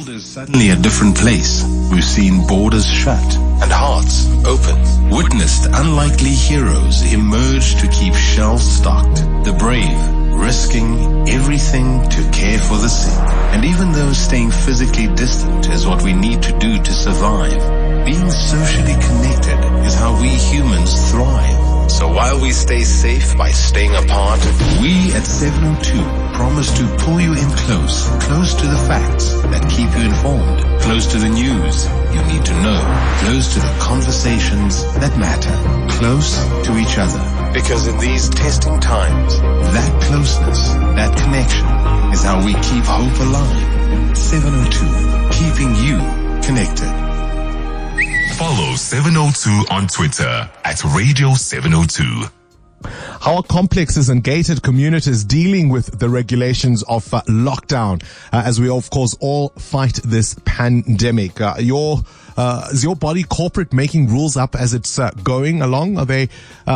world is suddenly a different place. We've seen borders shut and hearts open. Witnessed unlikely heroes emerge to keep shelves stocked. The brave risking everything to care for the sick. And even though staying physically distant is what we need to do to survive, being socially connected is how we humans thrive. So while we stay safe by staying apart, we at 702 promise to pull you in close to the facts that keep you informed, close to the news you need to know, close to the conversations that matter, close to each other. Because in these testing times, that closeness, that connection is how we keep hope alive. 702, keeping you connected. Follow 702 on Twitter at Radio 702. How are complexes and gated communities dealing with the regulations of lockdown as we, of course, all fight this pandemic? Is your body corporate making rules up as it's going along? Are they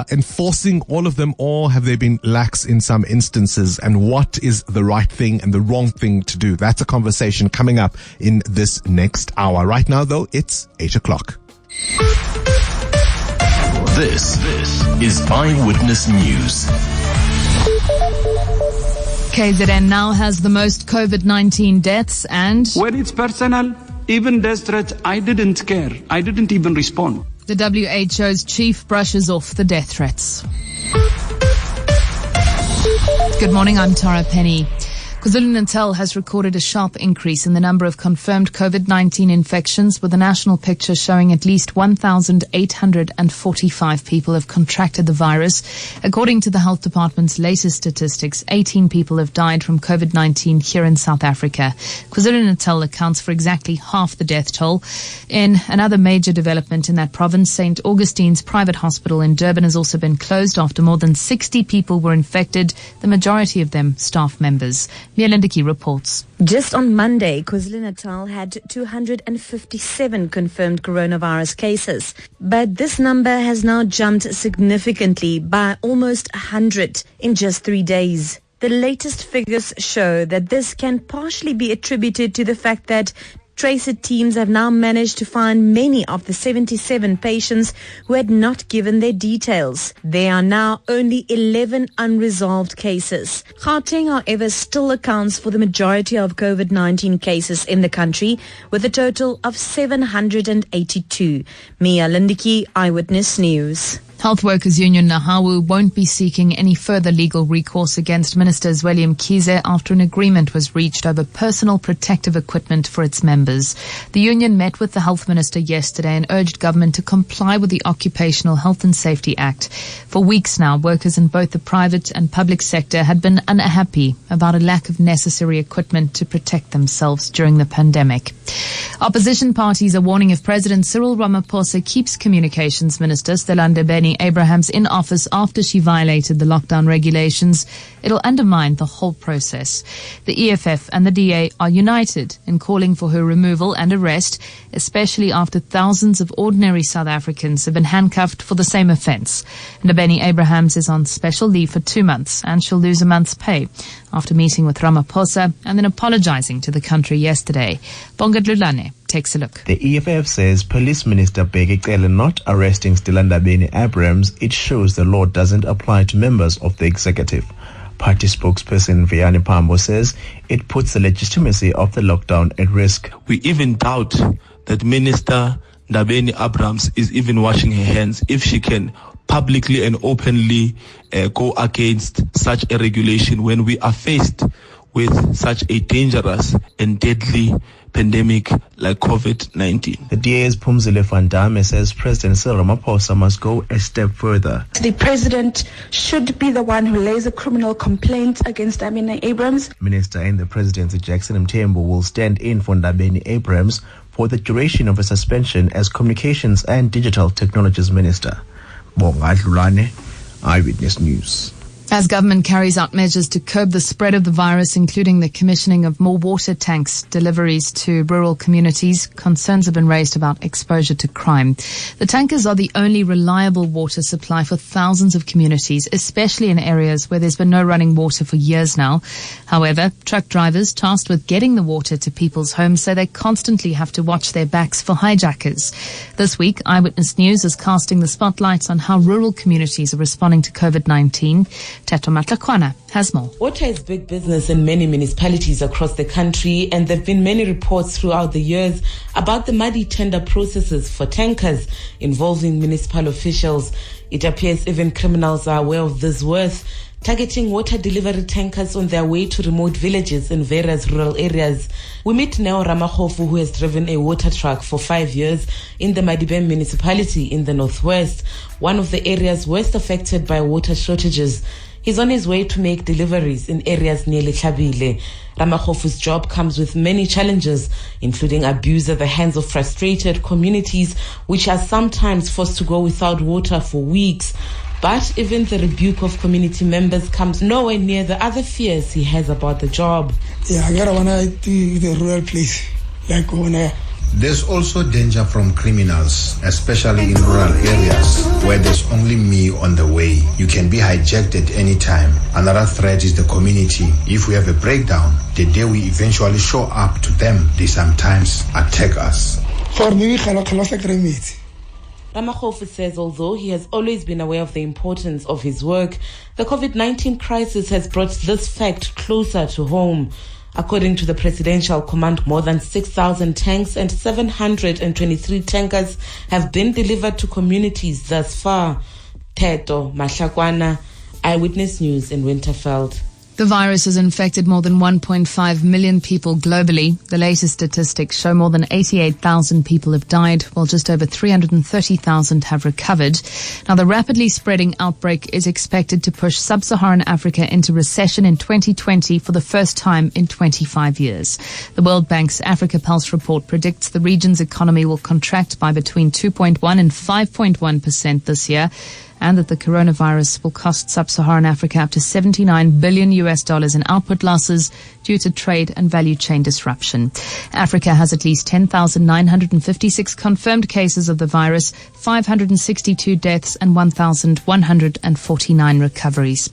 enforcing all of them, or have they been lax in some instances? And what is the right thing and the wrong thing to do? That's a conversation coming up in this next hour. Right now, though, it's 8 o'clock. This is Eyewitness News. KZN now has the most COVID-19 deaths and... When it's personal, even death threats, I didn't care. I didn't even respond. The WHO's chief brushes off the death threats. Good morning, I'm Tara Penny. KwaZulu-Natal has recorded a sharp increase in the number of confirmed COVID-19 infections, with the national picture showing at least 1,845 people have contracted the virus. According to the Health Department's latest statistics, 18 people have died from COVID-19 here in South Africa. KwaZulu-Natal accounts for exactly half the death toll. In another major development in that province, St. Augustine's private hospital in Durban has also been closed after more than 60 people were infected, the majority of them staff members. Mia Lindeke reports. Just on Monday, KwaZulu-Natal had 257 confirmed coronavirus cases. But this number has now jumped significantly by almost 100 in just 3 days. The latest figures show that this can partially be attributed to the fact that tracer teams have now managed to find many of the 77 patients who had not given their details. There are now only 11 unresolved cases. Gauteng, however, still accounts for the majority of COVID-19 cases in the country, with a total of 782. Mia Lindeke, Eyewitness News. Health Workers Union Nahawu won't be seeking any further legal recourse against Minister William Kize after an agreement was reached over personal protective equipment for its members. The union met with the Health Minister yesterday and urged government to comply with the Occupational Health and Safety Act. For weeks now, workers in both the private and public sector had been unhappy about a lack of necessary equipment to protect themselves during the pandemic. Opposition parties are warning if President Cyril Ramaphosa keeps Communications Minister Stella Abrahams in office after she violated the lockdown regulations, it'll undermine the whole process. The EFF and the DA are united in calling for her removal and arrest, especially after thousands of ordinary South Africans have been handcuffed for the same offence. Ndabeni Abrahams is on special leave for 2 months and she'll lose a month's pay after meeting with Ramaphosa and then apologising to the country yesterday. Bonga Dlulane takes a look. The EFF says Police Minister Bheki Cele not arresting Ndabeni Abrahams, it shows the law doesn't apply to members of the executive. Party spokesperson Vianney Pambo says it puts the legitimacy of the lockdown at risk. We even doubt that Minister Ndabeni Abrahams is even washing her hands if she can publicly and openly go against such a regulation when we are faced with such a dangerous and deadly pandemic like COVID-19. The DA's Phumzile van Damme says President Cyril Ramaphosa must go a step further. The president should be the one who lays a criminal complaint against Ndabeni Abrahams. Minister in the presidency Jackson Mthembu will stand in for Ndabeni Abrahams for the duration of a suspension as Communications and Digital Technologies Minister. Bonga Dlulane, Eyewitness News. As government carries out measures to curb the spread of the virus, including the commissioning of more water tanks, deliveries to rural communities, concerns have been raised about exposure to crime. The tankers are the only reliable water supply for thousands of communities, especially in areas where there's been no running water for years now. However, truck drivers tasked with getting the water to people's homes say they constantly have to watch their backs for hijackers. This week, Eyewitness News is casting the spotlight on how rural communities are responding to COVID-19. Teto Matlakwana has more. Water is big business in many municipalities across the country, and there have been many reports throughout the years about the muddy tender processes for tankers involving municipal officials. It appears even criminals are aware of this worth, targeting water delivery tankers on their way to remote villages in various rural areas. We meet Neo Ramakhofu, who has driven a water truck for 5 years in the Madibeng municipality in the northwest, one of the areas worst affected by water shortages. He's on his way to make deliveries in areas near Tlhabile. Ramakhofu's job comes with many challenges, including abuse at the hands of frustrated communities, which are sometimes forced to go without water for weeks. But even the rebuke of community members comes nowhere near the other fears he has about the job. Yeah, I gotta wanna do the rural place, like when There's also danger from criminals, especially in rural areas where there's only me on the way. You can be hijacked at any time. Another threat is the community. If we have a breakdown, the day we eventually show up to them, they sometimes attack us. For me, Ramakhofu says although he has always been aware of the importance of his work, the COVID-19 crisis has brought this fact closer to home. According to the Presidential Command, more than 6,000 tanks and 723 tankers have been delivered to communities thus far. Teto Matlakwana, Eyewitness News in Winterveld. The virus has infected more than 1.5 million people globally. The latest statistics show more than 88,000 people have died, while just over 330,000 have recovered. Now, the rapidly spreading outbreak is expected to push sub-Saharan Africa into recession in 2020 for the first time in 25 years. The World Bank's Africa Pulse report predicts the region's economy will contract by between 2.1 and 5.1% this year, and that the coronavirus will cost sub-Saharan Africa up to $79 billion in output losses due to trade and value chain disruption. Africa has at least 10,956 confirmed cases of the virus, 562 deaths and 1,149 recoveries.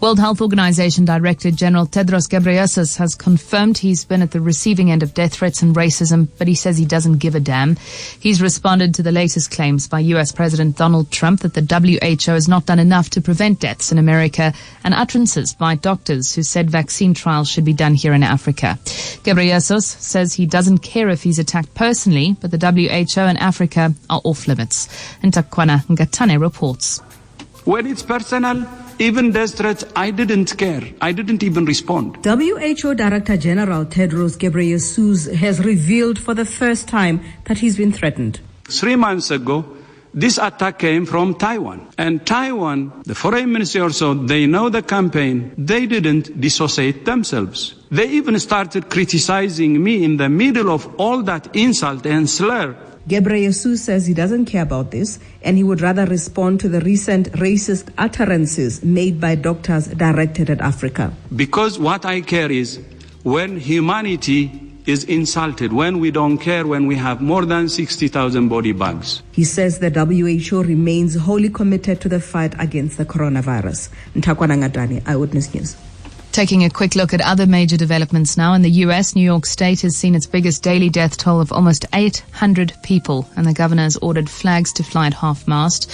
World Health Organization Director General Tedros Ghebreyesus has confirmed he's been at the receiving end of death threats and racism, but he says he doesn't give a damn. He's responded to the latest claims by US President Donald Trump that the WHO has not done enough to prevent deaths in America, and utterances by doctors who said vaccine trials should be done here in Africa. Ghebreyesus says he doesn't care if he's attacked personally, but the WHO and Africa are off limits. Ntakwana Ngatane reports. When it's personal, even death threats, I didn't care. I didn't even respond. WHO Director General Tedros Ghebreyesus has revealed for the first time that he's been threatened. 3 months ago, this attack came from Taiwan. And Taiwan, the foreign ministry also, they know the campaign. They didn't dissociate themselves. They even started criticizing me in the middle of all that insult and slur. Ghebreyesus says he doesn't care about this, and he would rather respond to the recent racist utterances made by doctors directed at Africa. Because what I care is when humanity is insulted, when we don't care, when we have more than 60,000 body bags. He says the WHO remains wholly committed to the fight against the coronavirus. Ntakwana Ngatane, Eyewitness News. Taking a quick look at other major developments now. In the U.S., New York State has seen its biggest daily death toll of almost 800 people, and the governor has ordered flags to fly at half-mast.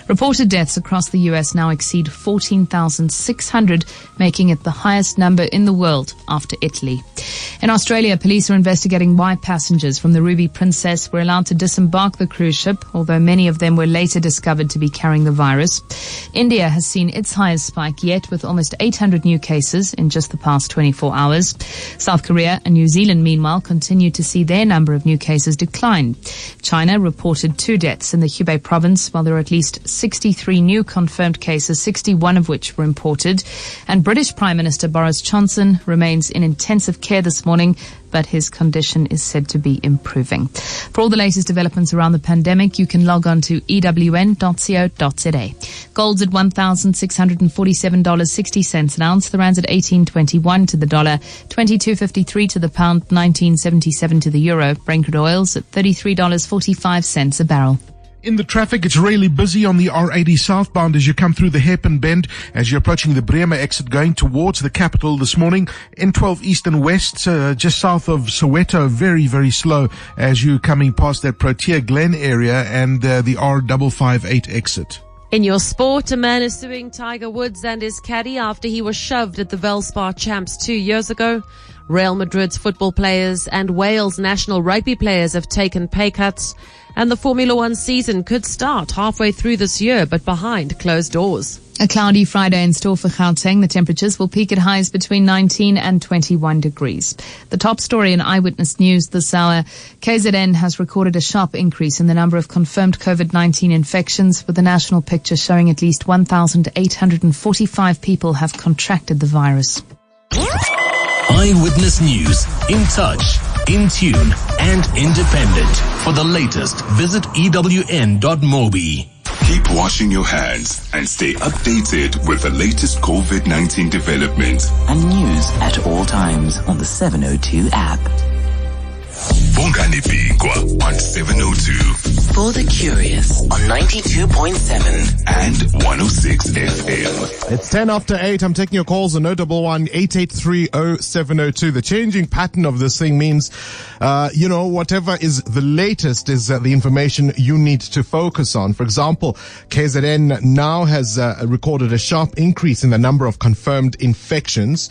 Reported deaths across the U.S. now exceed 14,600, making it the highest number in the world after Italy. In Australia, police are investigating why passengers from the Ruby Princess were allowed to disembark the cruise ship, although many of them were later discovered to be carrying the virus. India has seen its highest spike yet, with almost 800 new cases. cases in just the past 24 hours. South Korea and New Zealand, meanwhile, continue to see their number of new cases decline. China reported 2 deaths in the Hubei province, while there are at least 63 new confirmed cases, 61 of which were imported. And British Prime Minister Boris Johnson remains in intensive care this morning, but his condition is said to be improving. For all the latest developments around the pandemic, you can log on to ewn.co.za. Gold's at $1,647.60 an ounce. The rand's at 18.21 to the dollar, 22.53 to the pound, 19.77 to the euro. Brent crude oil's at $33.45 a barrel. In the traffic, it's really busy on the R80 southbound as you come through the hairpin bend, as you're approaching the Bremer exit going towards the capital this morning. N12 east and west, just south of Soweto, very, very slow as you're coming past that Protea Glen area and the R558 exit. In your sport, a man is suing Tiger Woods and his caddy after he was shoved at the Valspar Champs 2 years ago. Real Madrid's football players and Wales national rugby players have taken pay cuts, and the Formula One season could start halfway through this year, but behind closed doors. A cloudy Friday in store for Gauteng. The temperatures will peak at highs between 19 and 21 degrees. The top story in Eyewitness News this hour, KZN has recorded a sharp increase in the number of confirmed COVID-19 infections, with the national picture showing at least 1,845 people have contracted the virus. Eyewitness News. In touch, in tune, and independent. For the latest, visit ewn.mobi. Keep washing your hands and stay updated with the latest COVID-19 developments. And news at all times on the 702 app. Bongani Bingwa on 702. For the curious on 92.7 and 106 FM. It's 10 after 8. I'm taking your calls on 011-883-0702. The changing pattern of this thing means, whatever is the latest is the information you need to focus on. For example, KZN now has recorded a sharp increase in the number of confirmed infections.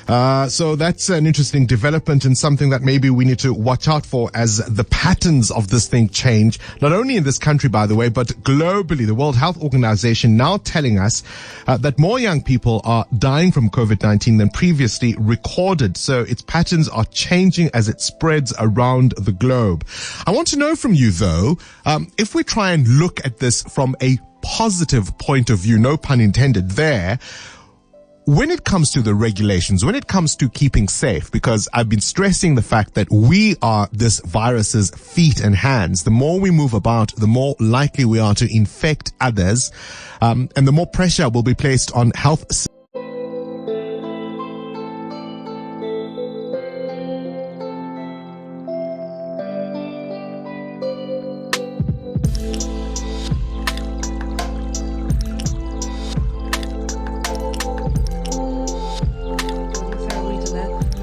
So that's an interesting development and something that maybe we need to watch out for as the patterns of this thing change. Not only in this country, by the way, but globally. The World Health Organization now telling us that more young people are dying from COVID-19 than previously recorded. So its patterns are changing as it spreads around the globe. I want to know from you, though, if we try and look at this from a positive point of view, no pun intended there, when it comes to the regulations, when it comes to keeping safe, because I've been stressing the fact that we are this virus's feet and hands. The more we move about, the more likely we are to infect others, and the more pressure will be placed on health.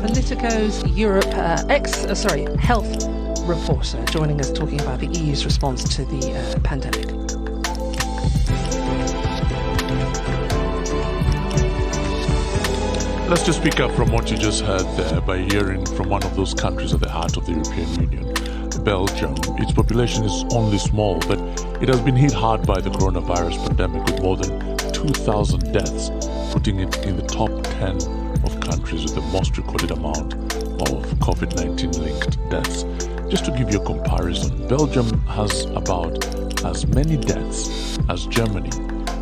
Politico's health reporter joining us talking about the EU's response to the pandemic. Let's just pick up from what you just heard there by hearing from one of those countries at the heart of the European Union, Belgium. Its population is only small, but it has been hit hard by the coronavirus pandemic with more than 2,000 deaths, putting it in the top 10 of countries with the most recorded amount of COVID-19 linked deaths. Just to give you a comparison, Belgium has about as many deaths as Germany,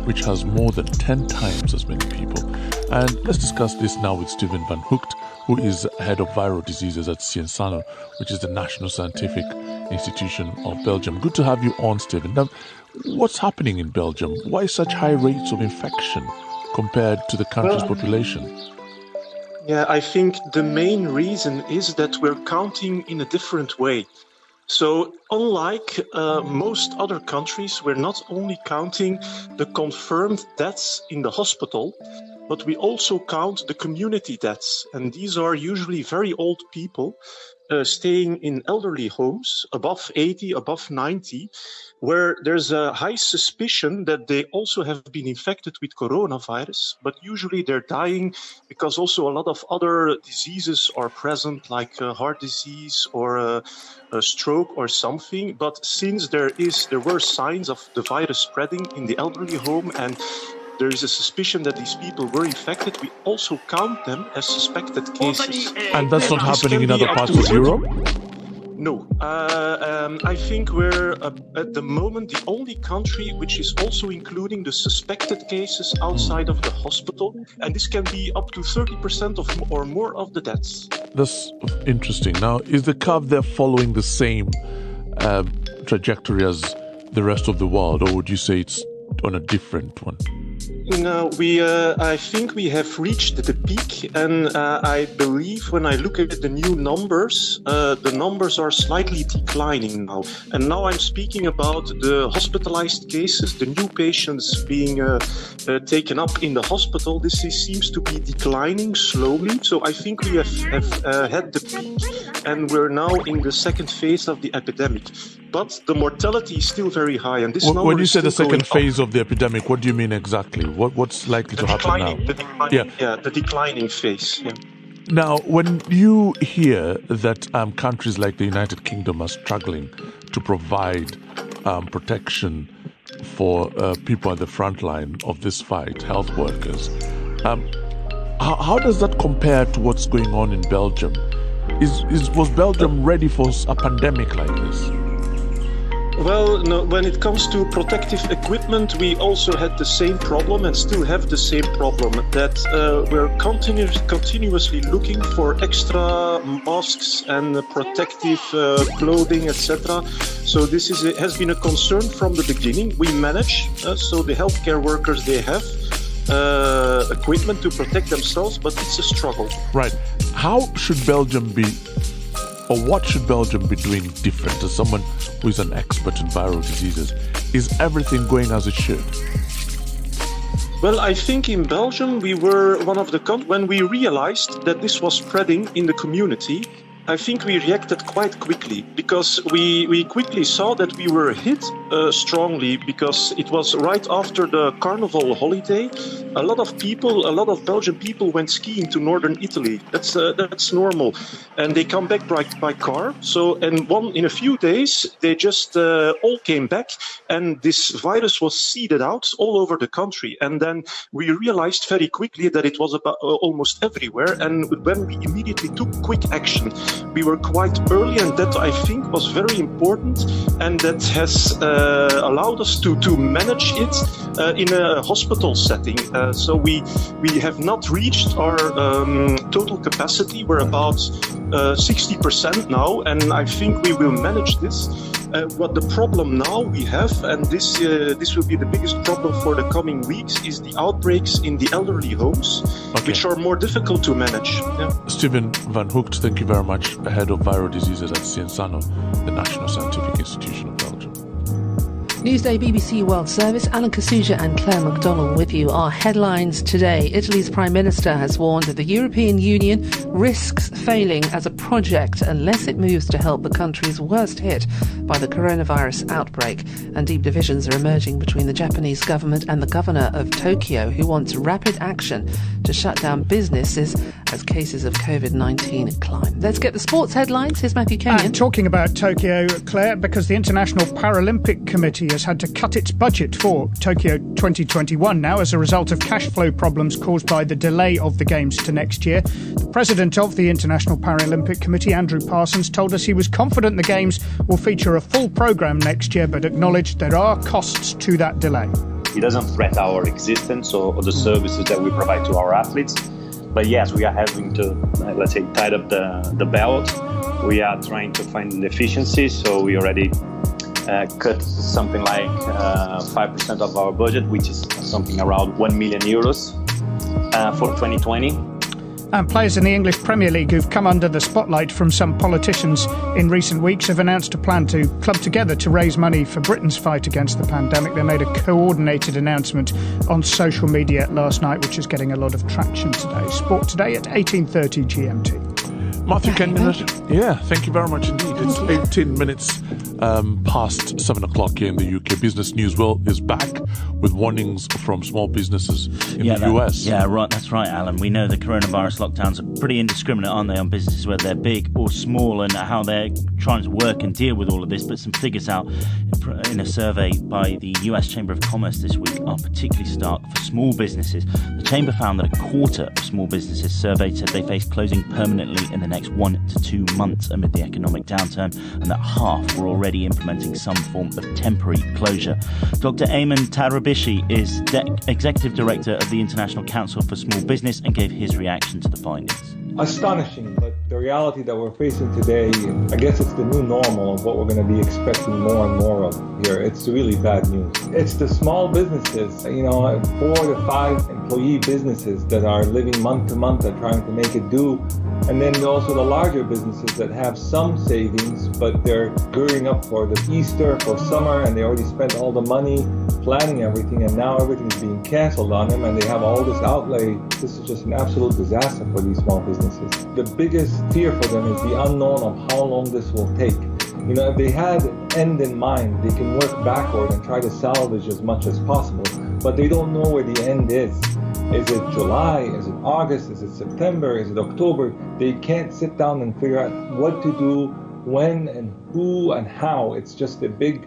which has more than 10 times as many people. And let's discuss this now with Steven Van Hoekt, who is head of viral diseases at Cienzano, which is the National Scientific Institution of Belgium. Good to have you on, Steven. Now, what's happening in Belgium? Why such high rates of infection compared to the country's population? Yeah, I think the main reason is that we're counting in a different way. So unlike most other countries, we're not only counting the confirmed deaths in the hospital, but we also count the community deaths. And these are usually very old people staying in elderly homes, above 80, above 90, where there's a high suspicion that they also have been infected with coronavirus, but usually they're dying because also a lot of other diseases are present, like heart disease or a stroke or something. But since there were signs of the virus spreading in the elderly home, and there is a suspicion that these people were infected, we also count them as suspected cases. And that's not happening in other parts of Europe? No. I think we're, at the moment, the only country which is also including the suspected cases outside of the hospital. And this can be up to 30% or more of the deaths. That's interesting. Now, is the curve there following the same trajectory as the rest of the world, or would you say it's on a different one? No, I think we have reached the peak, and I believe when I look at the new numbers, the numbers are slightly declining now. And now I'm speaking about the hospitalized cases, the new patients being taken up in the hospital. This seems to be declining slowly. So I think we have had the peak, and we're now in the second phase of the epidemic. But the mortality is still very high. And this number when you is say the still second going phase of the epidemic, what do you mean exactly? What's likely to happen now? The declining phase. Yeah. Now, when you hear that countries like the United Kingdom are struggling to provide protection for people at the front line of this fight, health workers, how does that compare to what's going on in Belgium? Was Belgium ready for a pandemic like this? Well, no, when it comes to protective equipment, we also had the same problem and still have the same problem, that we're continuously looking for extra masks and protective clothing, etc. So this has been a concern from the beginning. We manage, so the healthcare workers, they have equipment to protect themselves, but it's a struggle. Right. How should Belgium be, or what should Belgium be doing different? As someone who is an expert in viral diseases, is everything going as it should? Well, I think in Belgium we were one of the when we realized that this was spreading in the community, I think we reacted quite quickly, because we quickly saw that we were hit strongly, because it was right after the carnival holiday. A lot of Belgian people went skiing to northern Italy. That's normal, and they come back by car. So in a few days they just all came back, and this virus was seeded out all over the country. And then we realized very quickly that it was about almost everywhere. And when we immediately took quick action, we were quite early, and that I think was very important, and that has allowed us to manage it in a hospital setting. So we have not reached our total capacity. We're about 60% now, and I think we will manage this. What the problem now we have, and this will be the biggest problem for the coming weeks, is the outbreaks in the elderly homes, which are more difficult to manage. Yeah. Steven Van Hoekt, thank you very much, head of viral diseases at Cienzano, the National Scientific Institution of Belgium. Newsday BBC World Service, Alan Kasuja and Claire McDonnell with you. Our headlines today. Italy's Prime Minister has warned that the European Union risks failing as a project unless it moves to help the countries worst hit by the coronavirus outbreak. And deep divisions are emerging between the Japanese government and the governor of Tokyo, who wants rapid action to shut down businesses as cases of Covid-19 climb. Let's get the sports headlines. Here's Matthew Kenyon. And talking about Tokyo, Claire, because the International Paralympic Committee has had to cut its budget for Tokyo 2021 now as a result of cash flow problems caused by the delay of the Games to next year. The president of the International Paralympic Committee, Andrew Parsons, told us he was confident the Games will feature a full programme next year, but acknowledged there are costs to that delay. It doesn't threaten our existence or the services that we provide to our athletes. But yes, we are having to, let's say, tighten up the belt. We are trying to find efficiencies, so we already cut something like 5% of our budget, which is something around 1 million euros for 2020. And players in the English Premier League who've come under the spotlight from some politicians in recent weeks have announced a plan to club together to raise money for Britain's fight against the pandemic. They made a coordinated announcement on social media last night, which is getting a lot of traction today. Sport today at 18:30 GMT. Matthew Kenyon, thank you very much indeed. It's 18 minutes past 7 o'clock here in the UK. Business News is back with warnings from small businesses in the US. Yeah, right. That's right, Alan. We know the coronavirus lockdowns are pretty indiscriminate, aren't they, on businesses, whether they're big or small, and how they're trying to work and deal with all of this. But some figures out in a survey by the US Chamber of Commerce this week are particularly stark for small businesses. The Chamber found that a quarter of small businesses surveyed said they face closing permanently in the next 1 to 2 months amid the economic downturn, and that half were already implementing some form of temporary closure. Dr. Ayman Tarabishi is Executive Director of the International Council for Small Business and gave his reaction to the findings. Astonishing, but the reality that we're facing today, I guess it's the new normal of what we're going to be expecting more and more of here. It's really bad news. It's the small businesses, 4 to 5 employee businesses that are living month to month and trying to make it do. And then also the larger businesses that have some savings, but they're gearing up for the Easter, for summer, and they already spent all the money planning everything, and now everything's being canceled on them, and they have all this outlay. This is just an absolute disaster for these small businesses. The biggest fear for them is the unknown of how long this will take. If they had an end in mind, they can work backward and try to salvage as much as possible, but they don't know where the end is. Is it July? Is it August? Is it September? Is it October? They can't sit down and figure out what to do, when and who and how. It's just a big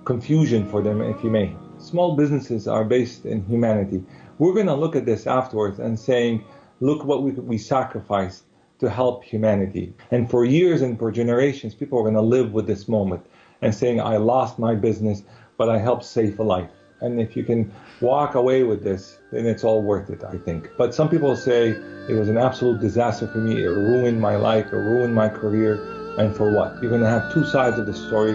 confusion for them, if you may. Small businesses are based in humanity. We're going to look at this afterwards and saying, look what we sacrificed to help humanity. And for years and for generations, people are going to live with this moment and saying, I lost my business, but I helped save a life. And if you can walk away with this, then it's all worth it, I think. But some people say it was an absolute disaster for me. It ruined my life, it ruined my career. And for what? You're going to have two sides of the story.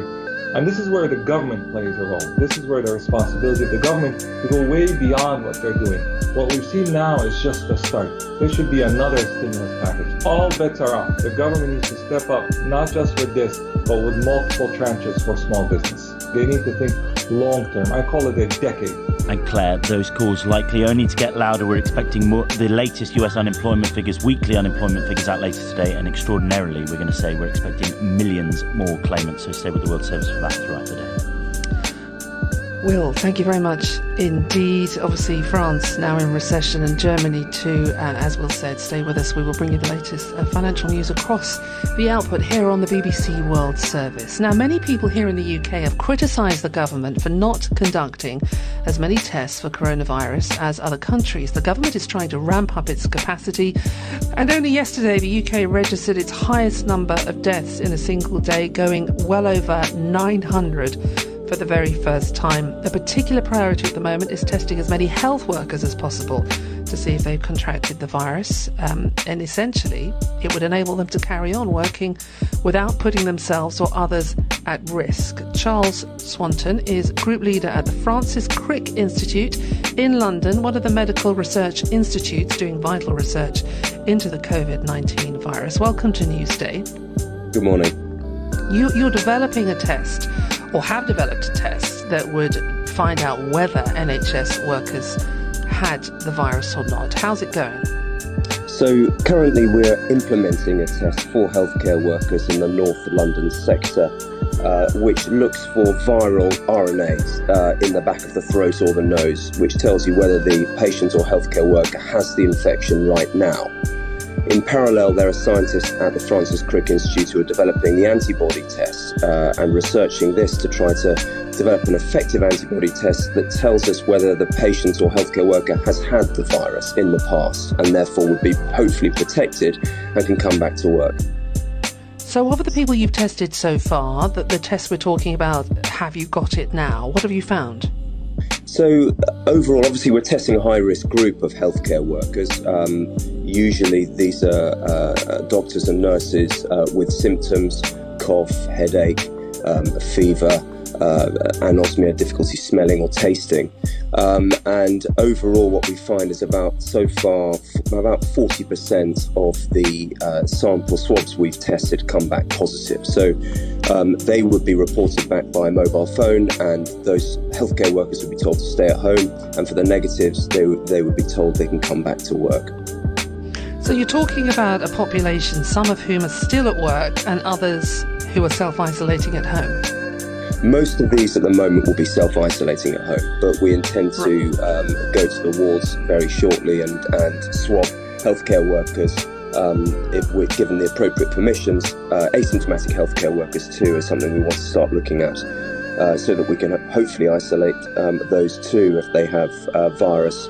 And this is where the government plays a role. This is where the responsibility of the government to go way beyond what they're doing. What we've seen now is just the start. There should be another stimulus package. All bets are off. The government needs to step up, not just with this, but with multiple tranches for small business. They need to think long term. I call it a decade. And Claire, those calls likely only to get louder. We're expecting more. The latest US unemployment figures, weekly unemployment figures out later today, and extraordinarily, we're going to say we're expecting millions more claimants. So stay with the World Service for that throughout the day. Will, thank you very much indeed. Obviously, France now in recession, and Germany too. As Will said, stay with us. We will bring you the latest financial news across the output here on the BBC World Service. Now, many people here in the UK have criticised the government for not conducting as many tests for coronavirus as other countries. The government is trying to ramp up its capacity, and only yesterday the UK registered its highest number of deaths in a single day, going well over 900 for the very first time. A particular priority at the moment is testing as many health workers as possible to see if they've contracted the virus, and essentially it would enable them to carry on working without putting themselves or others at risk. Charles Swanton is group leader at the Francis Crick Institute in London, one of the medical research institutes doing vital research into the COVID-19 virus. Welcome to Newsday. Good morning. You're developing a test, or have developed a test, that would find out whether NHS workers had the virus or not. How's it going? So currently we're implementing a test for healthcare workers in the North London sector, which looks for viral RNAs in the back of the throat or the nose, which tells you whether the patient or healthcare worker has the infection right now. In parallel, there are scientists at the Francis Crick Institute who are developing the antibody test and researching this to try to develop an effective antibody test that tells us whether the patient or healthcare worker has had the virus in the past and therefore would be hopefully protected and can come back to work. So of the people you've tested so far, the tests we're talking about, have you got it now? What have you found? So overall, obviously, we're testing a high-risk group of healthcare workers. Usually these are doctors and nurses with symptoms, cough, headache, fever, anosmia, difficulty smelling or tasting. And overall, what we find is about 40% of the sample swabs we've tested come back positive. So they would be reported back by mobile phone, and those healthcare workers would be told to stay at home. And for the negatives, they would be told they can come back to work. So you're talking about a population, some of whom are still at work and others who are self-isolating at home. Most of these at the moment will be self-isolating at home, but we intend to go to the wards very shortly and swab healthcare workers if we're given the appropriate permissions. Asymptomatic healthcare workers too is something we want to start looking at, so that we can hopefully isolate those too if they have virus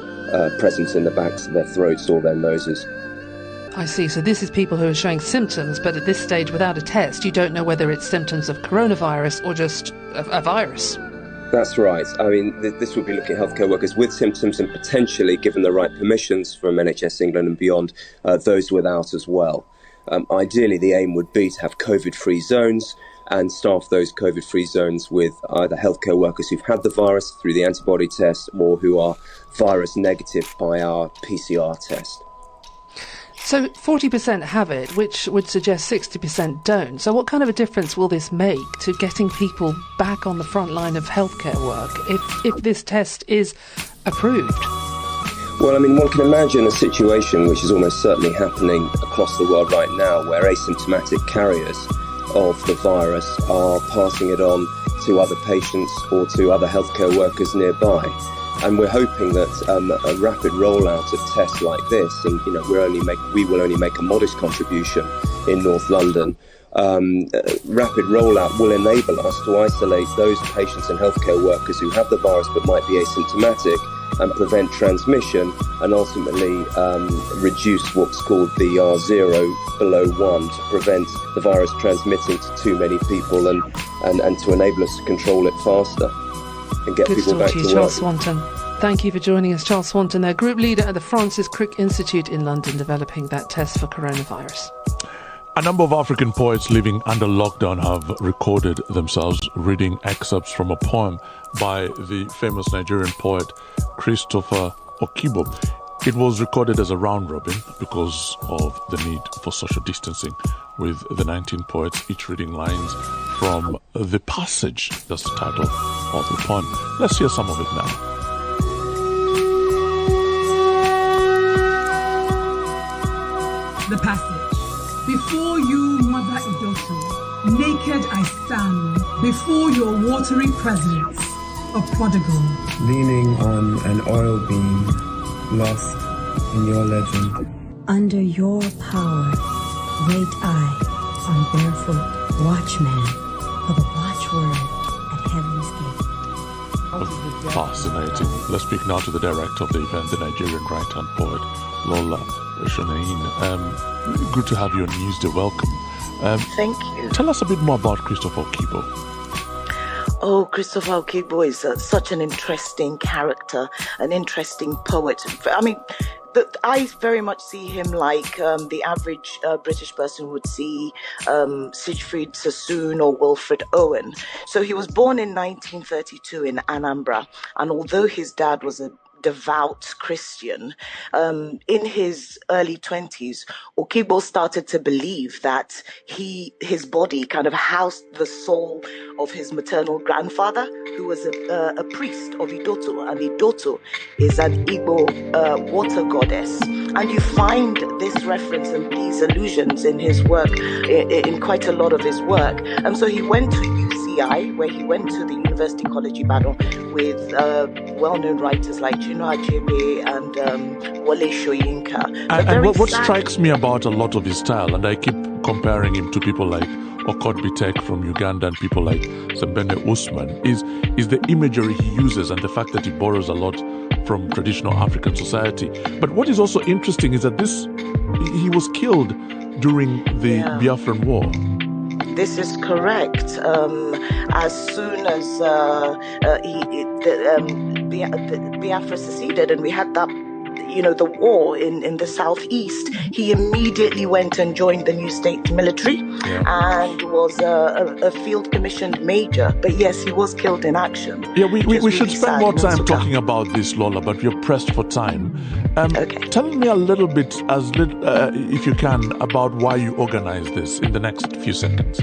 present in the backs of their throats or their noses. I see. So this is people who are showing symptoms, but at this stage, without a test, you don't know whether it's symptoms of coronavirus or just a virus. That's right. I mean, this will be looking at healthcare workers with symptoms and potentially, given the right permissions from NHS England and beyond, those without as well. Ideally, the aim would be to have COVID-free zones and staff those COVID-free zones with either healthcare workers who've had the virus through the antibody test or who are virus negative by our PCR test. So 40% have it, which would suggest 60% don't. So what kind of a difference will this make to getting people back on the front line of healthcare work if this test is approved? Well, I mean, one can imagine a situation which is almost certainly happening across the world right now, where asymptomatic carriers of the virus are passing it on to other patients or to other healthcare workers nearby. And we're hoping that a rapid rollout of tests like this, and we will only make a modest contribution in North London. Rapid rollout will enable us to isolate those patients and healthcare workers who have the virus but might be asymptomatic and prevent transmission, and ultimately reduce what's called the R0 below 1 to prevent the virus transmitting to too many people and to enable us to control it faster and get people back to work. Charles Swanton. Thank you for joining us, Charles Swanton, a group leader at the Francis Crick Institute in London, developing that test for coronavirus. A number of African poets living under lockdown have recorded themselves reading excerpts from a poem by the famous Nigerian poet Christopher Okibo. It was recorded as a round robin because of the need for social distancing, with the 19 poets each reading lines from The Passage. That's the title of the poem. Let's hear some of it now. The Passage. Before you, Mother Idoto, naked I stand, before your watery presence, a prodigal. Leaning on an oil beam, lost in your legend. Under your power, wait I, on barefoot watchman, for the watchword at heaven's gate. Fascinating. Let's speak now to the director of the event, the Nigerian right-hand poet, Lola Shonein. Good to have you on Newsday. Welcome. Thank you. Tell us a bit more about Christopher Okibo. Oh, Christopher Okibo is such an interesting character, an interesting poet. I mean, I very much see him like the average British person would see Siegfried Sassoon or Wilfred Owen. So he was born in 1932 in Anambra, and although his dad was a devout Christian, in his early 20s, Okibo started to believe that his body kind of housed the soul of his maternal grandfather, who was a priest of Idoto, and Idoto is an Igbo water goddess. And you find this reference and these allusions in his work, in quite a lot of his work. And so he went to UCI, where he went to the University College Ibadan with well-known writers like Chinua Achebe and Wole Soyinka. And what strikes me about a lot of his style, and I keep comparing him to people like Okot Bitek from Uganda and people like Sembene Usman, is the imagery he uses and the fact that he borrows a lot from traditional African society. But what is also interesting is that he was killed during the Biafran War. This is correct. As soon as Biafra seceded and we had that, the war in the southeast, he immediately went and joined the new state military and was a field commissioned major. But yes, he was killed in action. Yeah, we should spend more time talking about this, Lola, but we're pressed for time. Tell me a little bit, if you can, about why you organized this in the next few seconds.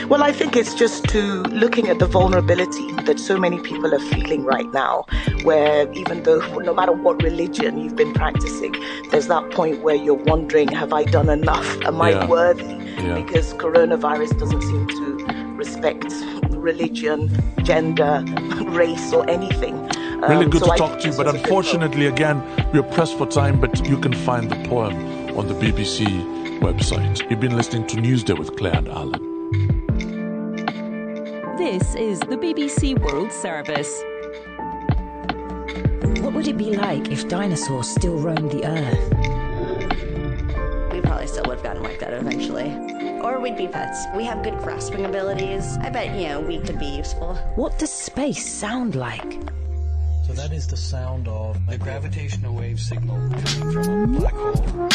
Well, I think it's just looking at the vulnerability that so many people are feeling right now, where even though no matter what religion you've been practicing, there's that point where you're wondering, have I done enough? Am I worthy? Because coronavirus doesn't seem to respect religion, gender, race, or anything. Really good to talk to you, but unfortunately, again, we're pressed for time, but you can find the poem on the BBC website. You've been listening to Newsday with Claire and Alan. This is the BBC World Service. What would it be like if dinosaurs still roamed the Earth? We probably still would have gotten wiped out eventually. Or we'd be pets. We have good grasping abilities. I bet, we could be useful. What does space sound like? So that is the sound of a gravitational wave signal coming from a black hole.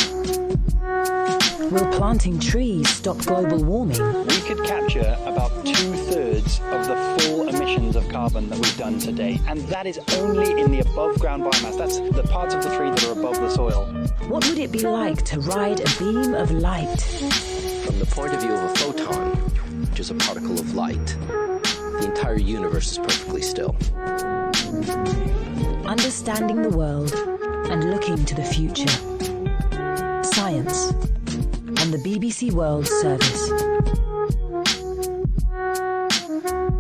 Will planting trees stop global warming? We could capture about 2/3 of the full emissions of carbon that we've done today. And that is only in the above ground biomass. That's the parts of the tree that are above the soil. What would it be like to ride a beam of light? From the point of view of a photon, which is a particle of light, the entire universe is perfectly still. Understanding the world and looking to the future. Science on the BBC World Service.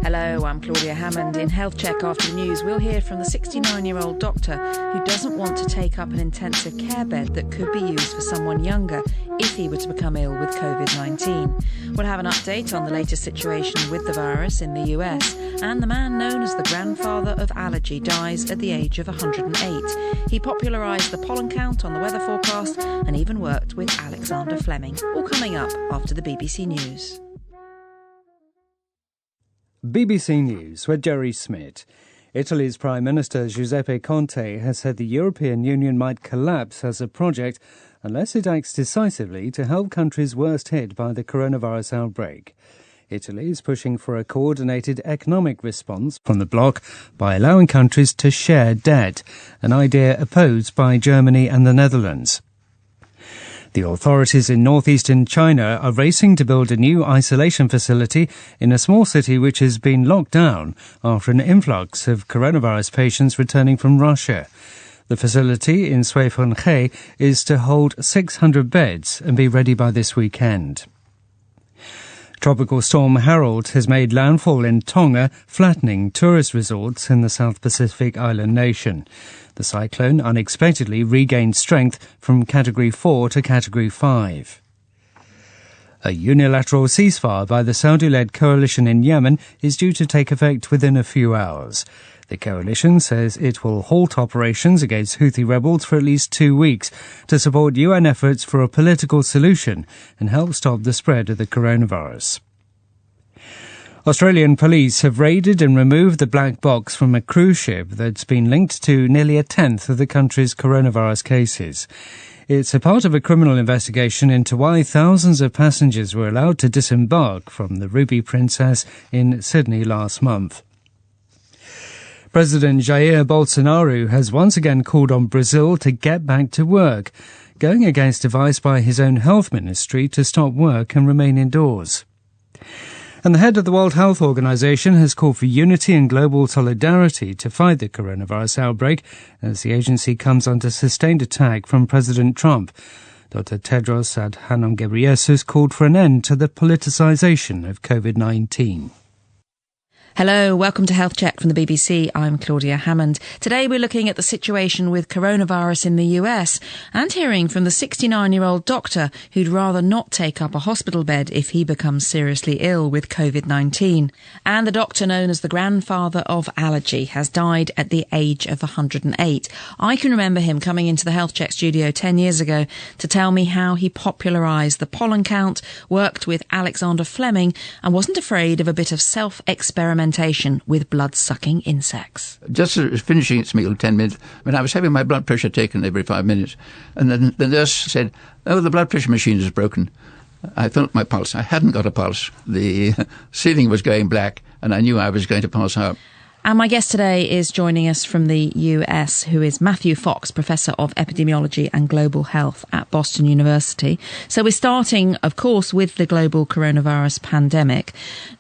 Hello, I'm Claudia Hammond. In Health Check After the News, we'll hear from the 69-year-old doctor who doesn't want to take up an intensive care bed that could be used for someone younger if he were to become ill with Covid-19. We'll have an update on the latest situation with the virus in the US, and the man known as the grandfather of allergy dies at the age of 108. He popularised the pollen count on the weather forecast and even worked with Alexander Fleming. All coming up after the BBC News. BBC News with Jerry Smith. Italy's Prime Minister Giuseppe Conte has said the European Union might collapse as a project unless it acts decisively to help countries worst hit by the coronavirus outbreak. Italy is pushing for a coordinated economic response from the bloc by allowing countries to share debt, an idea opposed by Germany and the Netherlands. The authorities in northeastern China are racing to build a new isolation facility in a small city which has been locked down after an influx of coronavirus patients returning from Russia. The facility in Suifenhe is to hold 600 beds and be ready by this weekend. Tropical storm Harold has made landfall in Tonga, flattening tourist resorts in the South Pacific island nation. The cyclone unexpectedly regained strength from Category 4 to Category 5. A unilateral ceasefire by the Saudi-led coalition in Yemen is due to take effect within a few hours. The coalition says it will halt operations against Houthi rebels for at least 2 weeks to support UN efforts for a political solution and help stop the spread of the coronavirus. Australian police have raided and removed the black box from a cruise ship that's been linked to nearly a tenth of the country's coronavirus cases. It's a part of a criminal investigation into why thousands of passengers were allowed to disembark from the Ruby Princess in Sydney last month. President Jair Bolsonaro has once again called on Brazil to get back to work, going against advice by his own health ministry to stop work and remain indoors. And the head of the World Health Organization has called for unity and global solidarity to fight the coronavirus outbreak as the agency comes under sustained attack from President Trump. Dr. Tedros Adhanom Ghebreyesus called for an end to the politicization of COVID-19. Hello, welcome to Health Check from the BBC. I'm Claudia Hammond. Today we're looking at the situation with coronavirus in the US and hearing from the 69-year-old doctor who'd rather not take up a hospital bed if he becomes seriously ill with COVID-19. And the doctor known as the grandfather of allergy has died at the age of 108. I can remember him coming into the Health Check studio 10 years ago to tell me how he popularised the pollen count, worked with Alexander Fleming and wasn't afraid of a bit of self-experimentation with blood-sucking insects. Just finishing its meal 10 minutes, when I was having my blood pressure taken every 5 minutes, and then the nurse said, "Oh, the blood pressure machine is broken." I felt my pulse. I hadn't got a pulse. The ceiling was going black, and I knew I was going to pass out. And my guest today is joining us from the US, who is Matthew Fox, Professor of Epidemiology and Global Health at Boston University. So we're starting, of course, with the global coronavirus pandemic.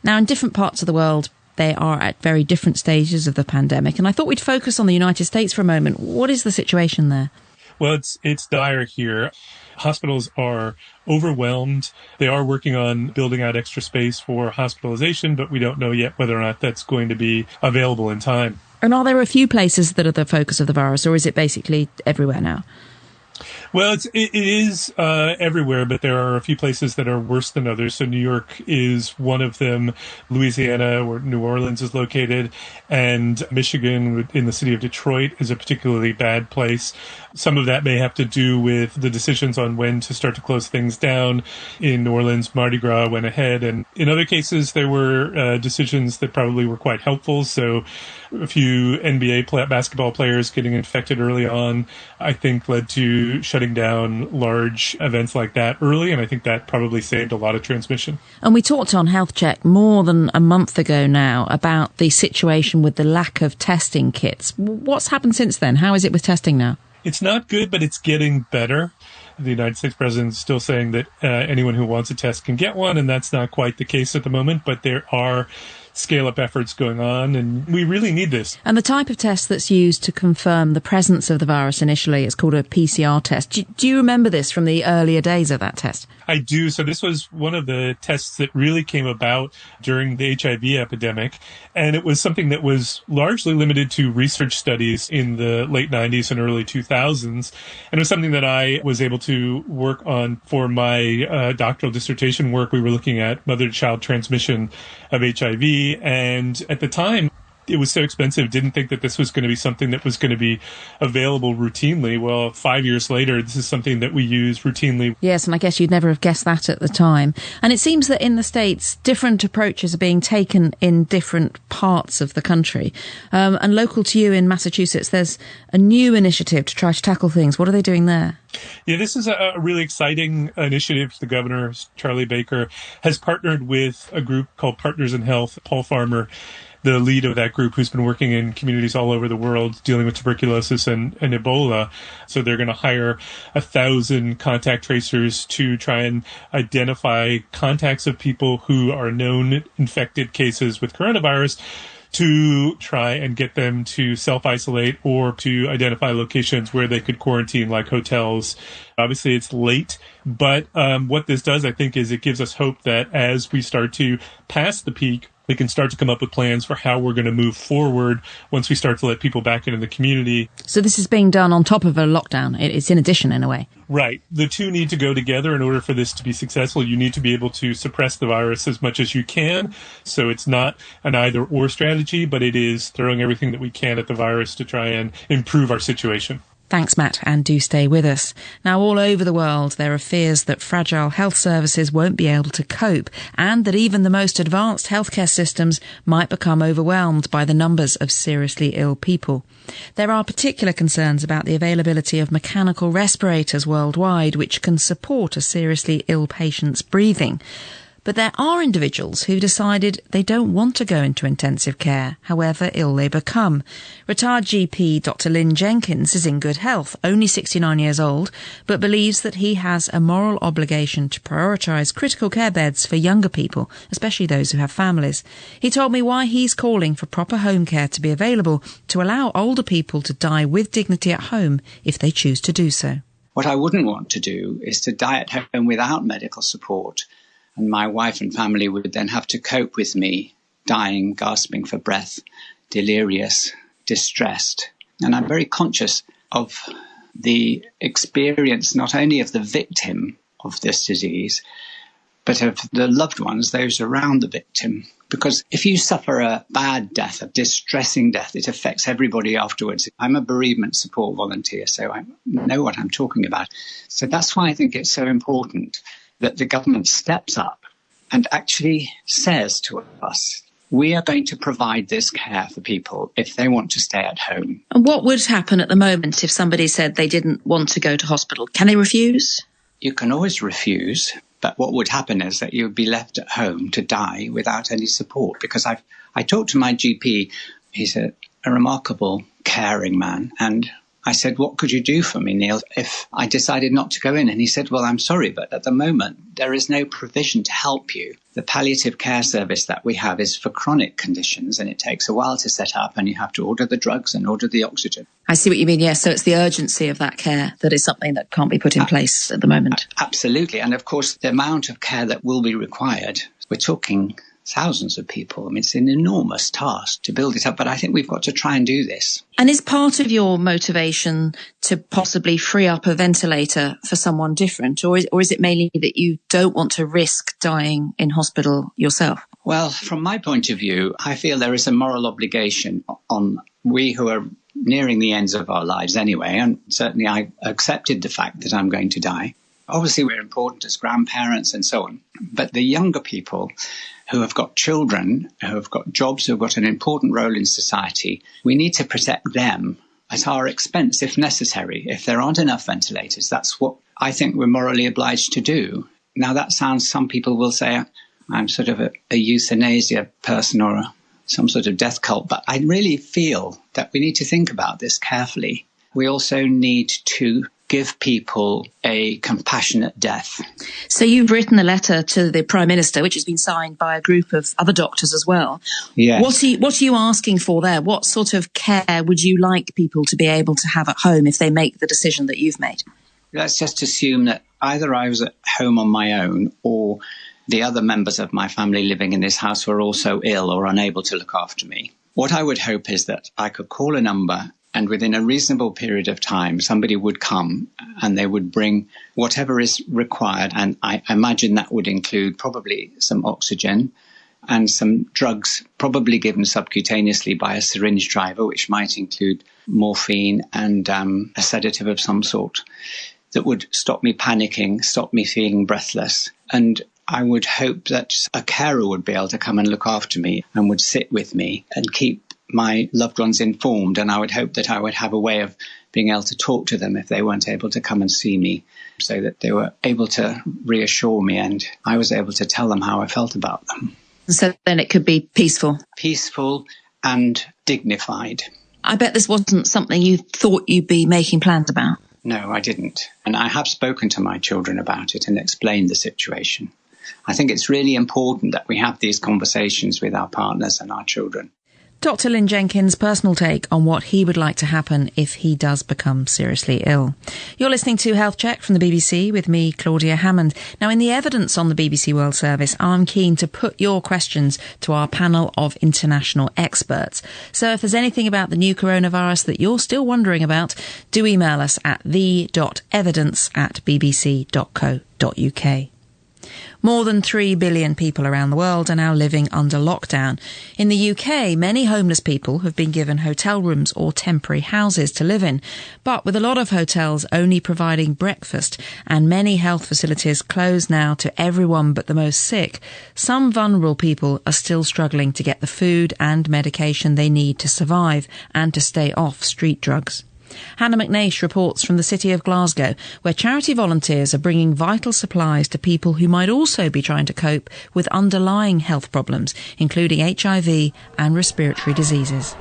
Now, in different parts of the world, they are at very different stages of the pandemic. And I thought we'd focus on the United States for a moment. What is the situation there? Well, it's dire here. Hospitals are overwhelmed. They are working on building out extra space for hospitalization, but we don't know yet whether or not that's going to be available in time. And are there a few places that are the focus of the virus, or is it basically everywhere now? Well, it is everywhere, but there are a few places that are worse than others. So New York is one of them, Louisiana, where New Orleans is located, and Michigan in the city of Detroit is a particularly bad place. Some of that may have to do with the decisions on when to start to close things down. In New Orleans, Mardi Gras went ahead, and in other cases, there were decisions that probably were quite helpful. So a few NBA basketball players getting infected early on, I think, led to shutting down large events like that early, and I think that probably saved a lot of transmission. And we talked on Health Check more than a month ago now about the situation with the lack of testing kits. What's happened since then? How is it with testing now? It's not good, but it's getting better. The United States president is still saying that anyone who wants a test can get one, and that's not quite the case at the moment, but there are scale-up efforts going on, and we really need this. And the type of test that's used to confirm the presence of the virus initially is called a PCR test. Do you remember this from the earlier days of that test? I do. So this was one of the tests that really came about during the HIV epidemic, and it was something that was largely limited to research studies in the late 90s and early 2000s, and it was something that I was able to work on for my doctoral dissertation work. We were looking at mother-to-child transmission of HIV, and at the time, it was so expensive, didn't think that this was going to be something that was going to be available routinely. Well, 5 years later, this is something that we use routinely. Yes, and I guess you'd never have guessed that at the time. And it seems that in the States, different approaches are being taken in different parts of the country. And local to you in Massachusetts, there's a new initiative to try to tackle things. What are they doing there? Yeah, this is a really exciting initiative. The governor, Charlie Baker, has partnered with a group called Partners in Health. Paul Farmer, the lead of that group, who's been working in communities all over the world dealing with tuberculosis and Ebola. So they're going to hire 1,000 contact tracers to try and identify contacts of people who are known infected cases with coronavirus, to try and get them to self-isolate or to identify locations where they could quarantine, like hotels. Obviously, it's late, but what this does, I think, is it gives us hope that as we start to pass the peak, we can start to come up with plans for how we're going to move forward once we start to let people back into the community. So this is being done on top of a lockdown. It's in addition, in a way. Right. The two need to go together in order for this to be successful. You need to be able to suppress the virus as much as you can. So it's not an either-or strategy, but it is throwing everything that we can at the virus to try and improve our situation. Thanks, Matt, and do stay with us. Now, all over the world, there are fears that fragile health services won't be able to cope, and that even the most advanced healthcare systems might become overwhelmed by the numbers of seriously ill people. There are particular concerns about the availability of mechanical respirators worldwide, which can support a seriously ill patient's breathing. But there are individuals who decided they don't want to go into intensive care, however ill they become. Retired GP Dr. Lynn Jenkins is in good health, only 69 years old, but believes that he has a moral obligation to prioritise critical care beds for younger people, especially those who have families. He told me why he's calling for proper home care to be available to allow older people to die with dignity at home if they choose to do so. What I wouldn't want to do is to die at home without medical support. And my wife and family would then have to cope with me, dying, gasping for breath, delirious, distressed. And I'm very conscious of the experience not only of the victim of this disease, but of the loved ones, those around the victim. Because if you suffer a bad death, a distressing death, it affects everybody afterwards. I'm a bereavement support volunteer, so I know what I'm talking about. So that's why I think it's so important that the government steps up and actually says to us, we are going to provide this care for people if they want to stay at home. And what would happen at the moment if somebody said they didn't want to go to hospital? Can they refuse? You can always refuse, but what would happen is that you would be left at home to die without any support. Because I talked to my GP, he's a remarkable, caring man, and I said, what could you do for me, Neil, if I decided not to go in? And he said, well, I'm sorry, but at the moment, there is no provision to help you. The palliative care service that we have is for chronic conditions, and it takes a while to set up, and you have to order the drugs and order the oxygen. I see what you mean, yes. So it's the urgency of that care that is something that can't be put in place at the moment. Absolutely. And of course, the amount of care that will be required, we're talking thousands of people. I mean, it's an enormous task to build it up, but I think we've got to try and do this. And is part of your motivation to possibly free up a ventilator for someone different, or is it mainly that you don't want to risk dying in hospital yourself? Well, from my point of view, I feel there is a moral obligation on we who are nearing the ends of our lives anyway, and certainly I accepted the fact that I'm going to die. Obviously, we're important as grandparents and so on, but the younger people who have got children, who have got jobs, who have got an important role in society, we need to protect them at our expense if necessary. If there aren't enough ventilators, that's what I think we're morally obliged to do. Now, that sounds, some people will say I'm sort of a euthanasia person or some sort of death cult, but I really feel that we need to think about this carefully. We also need to give people a compassionate death. So you've written a letter to the Prime Minister, which has been signed by a group of other doctors as well. Yes. What are you asking for there? What sort of care would you like people to be able to have at home if they make the decision that you've made? Let's just assume that either I was at home on my own or the other members of my family living in this house were also ill or unable to look after me. What I would hope is that I could call a number and within a reasonable period of time, somebody would come and they would bring whatever is required. And I imagine that would include probably some oxygen and some drugs, probably given subcutaneously by a syringe driver, which might include morphine and a sedative of some sort that would stop me panicking, stop me feeling breathless. And I would hope that a carer would be able to come and look after me and would sit with me and keep my loved ones informed, and I would hope that I would have a way of being able to talk to them if they weren't able to come and see me, so that they were able to reassure me and I was able to tell them how I felt about them. So then it could be peaceful. Peaceful and dignified. I bet this wasn't something you thought you'd be making plans about. No, I didn't. And I have spoken to my children about it and explained the situation. I think it's really important that we have these conversations with our partners and our children. Dr. Lynn Jenkins' personal take on what he would like to happen if he does become seriously ill. You're listening to Health Check from the BBC with me, Claudia Hammond. Now, in the evidence on the BBC World Service, I'm keen to put your questions to our panel of international experts. So if there's anything about the new coronavirus that you're still wondering about, do email us at the.evidence@bbc.co.uk. More than 3 billion people around the world are now living under lockdown. In the UK, many homeless people have been given hotel rooms or temporary houses to live in. But with a lot of hotels only providing breakfast and many health facilities closed now to everyone but the most sick, some vulnerable people are still struggling to get the food and medication they need to survive and to stay off street drugs. Hannah McNeish reports from the city of Glasgow, where charity volunteers are bringing vital supplies to people who might also be trying to cope with underlying health problems, including HIV and respiratory diseases.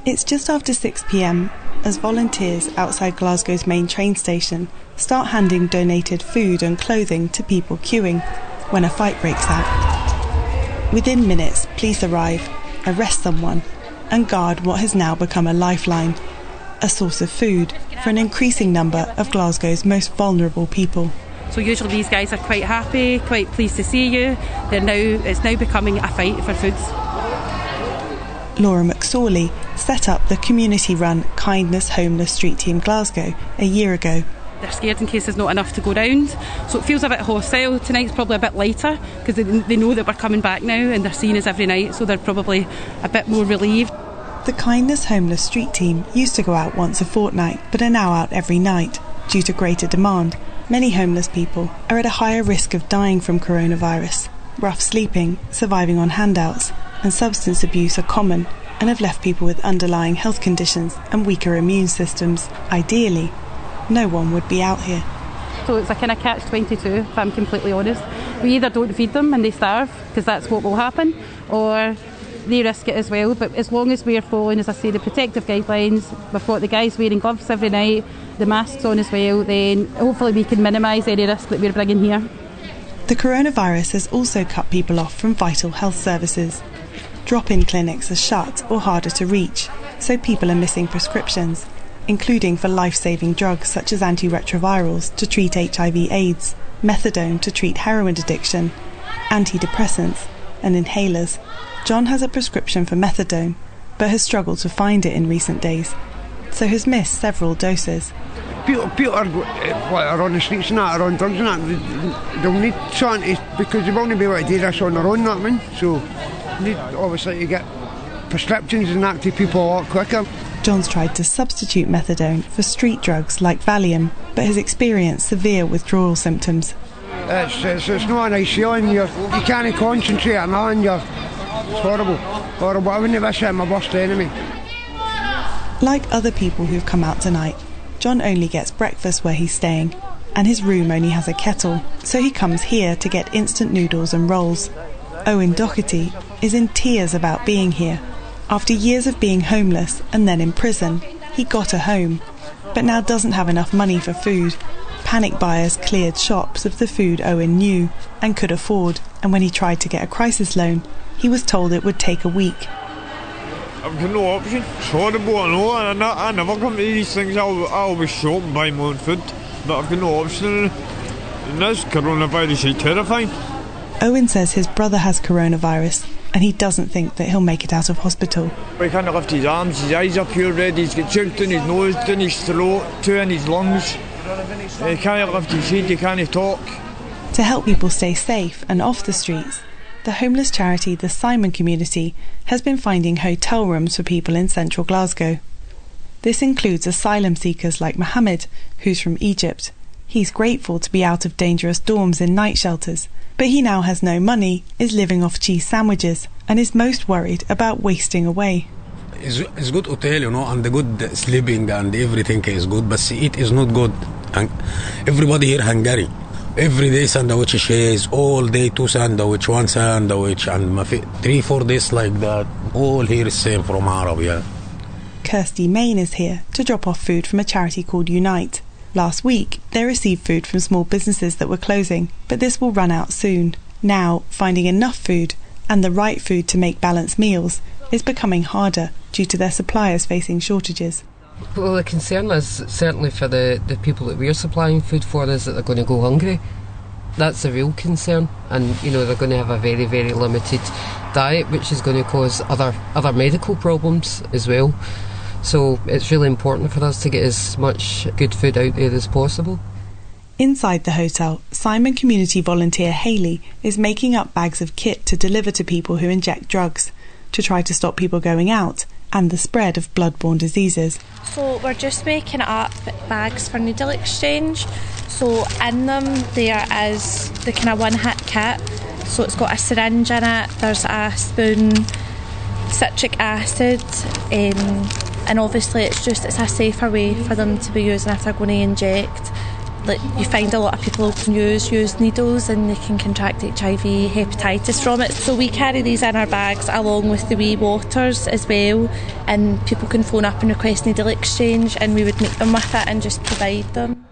It's just after 6 p.m. as volunteers outside Glasgow's main train station start handing donated food and clothing to people queuing when a fight breaks out. Within minutes, police arrive, arrest someone, and guard what has now become a lifeline, a source of food for an increasing number of Glasgow's most vulnerable people. So usually these guys are quite happy, quite pleased to see you. It's now becoming a fight for food. Laura McSorley set up the community-run Kindness Homeless Street Team Glasgow a year ago. They're scared in case there's not enough to go round, so it feels a bit hostile. Tonight's probably a bit lighter because they know that we're coming back now and they're seeing us every night, so they're probably a bit more relieved. The Kindness Homeless Street Team used to go out once a fortnight, but are now out every night. Due to greater demand, many homeless people are at a higher risk of dying from coronavirus. Rough sleeping, surviving on handouts, and substance abuse are common and have left people with underlying health conditions and weaker immune systems. Ideally, no one would be out here. So it's a kind of catch-22, if I'm completely honest. We either don't feed them and they starve, because that's what will happen, or they risk it as well. But as long as we're following, as I say, the protective guidelines, we've got the guys wearing gloves every night, the masks on as well, then hopefully we can minimise any risk that we're bringing here. The coronavirus has also cut people off from vital health services. Drop-in clinics are shut or harder to reach, so people are missing prescriptions, including for life-saving drugs such as antiretrovirals to treat HIV/AIDS, methadone to treat heroin addiction, antidepressants and inhalers. John has a prescription for methadone, but has struggled to find it in recent days, so has missed several doses. People are on the streets and that, are on drugs and that, they'll need something because they won't be able to do this on their own, you know what I mean? So, need obviously to get prescriptions and that to people a lot quicker. John's tried to substitute methadone for street drugs like Valium, but has experienced severe withdrawal symptoms. It's not a nice feeling, you can't concentrate on nothing, it's horrible. Horrible, I wouldn't wish it my worst enemy. Like other people who've come out tonight, John only gets breakfast where he's staying, and his room only has a kettle, so he comes here to get instant noodles and rolls. Owen Doherty is in tears about being here. After years of being homeless and then in prison, he got a home, but now doesn't have enough money for food. Panic buyers cleared shops of the food Owen knew and could afford, and when he tried to get a crisis loan, he was told it would take a week. I've got no option. It's horrible, I know. I never come to these things. I'll always shop and buy my own food, but I've got no option. And this coronavirus is terrifying. Owen says his brother has coronavirus, and he doesn't think that he'll make it out of hospital. He can't lift his arms, his eyes are pure red, he's got choked in his nose, down his throat, two in his lungs. He can't lift his head, he can't talk. To help people stay safe and off the streets, the homeless charity The Simon Community has been finding hotel rooms for people in central Glasgow. This includes asylum seekers like Mohammed, who's from Egypt. He's grateful to be out of dangerous dorms in night shelters, but he now has no money, is living off cheese sandwiches, and is most worried about wasting away. It's good hotel, you know, and the good sleeping and everything is good, but it is not good. And everybody here Hungary. Every day sandwich cheese, all day 2 sandwich, 1 sandwich, and 3-4 days like that. All here is same from Arab, yeah. Kirsty Main is here to drop off food from a charity called Unite. Last week, they received food from small businesses that were closing, but this will run out soon. Now, finding enough food and the right food to make balanced meals is becoming harder due to their suppliers facing shortages. Well, the concern is certainly for the people that we're supplying food for is that they're going to go hungry. That's the real concern, and you know they're going to have a very, very limited diet, which is going to cause other medical problems as well. So it's really important for us to get as much good food out there as possible. Inside the hotel, Simon community volunteer Hayley is making up bags of kit to deliver to people who inject drugs, to try to stop people going out and the spread of blood-borne diseases. So we're just making up bags for needle exchange. So in them there is the kind of one-hit kit. So it's got a syringe in it, there's a spoon, citric acid, and obviously it's a safer way for them to be using if they're going to inject. Like you find a lot of people can use needles and they can contract HIV, hepatitis from it. So we carry these in our bags along with the wee waters as well, and people can phone up and request needle exchange and we would meet them with it and just provide them.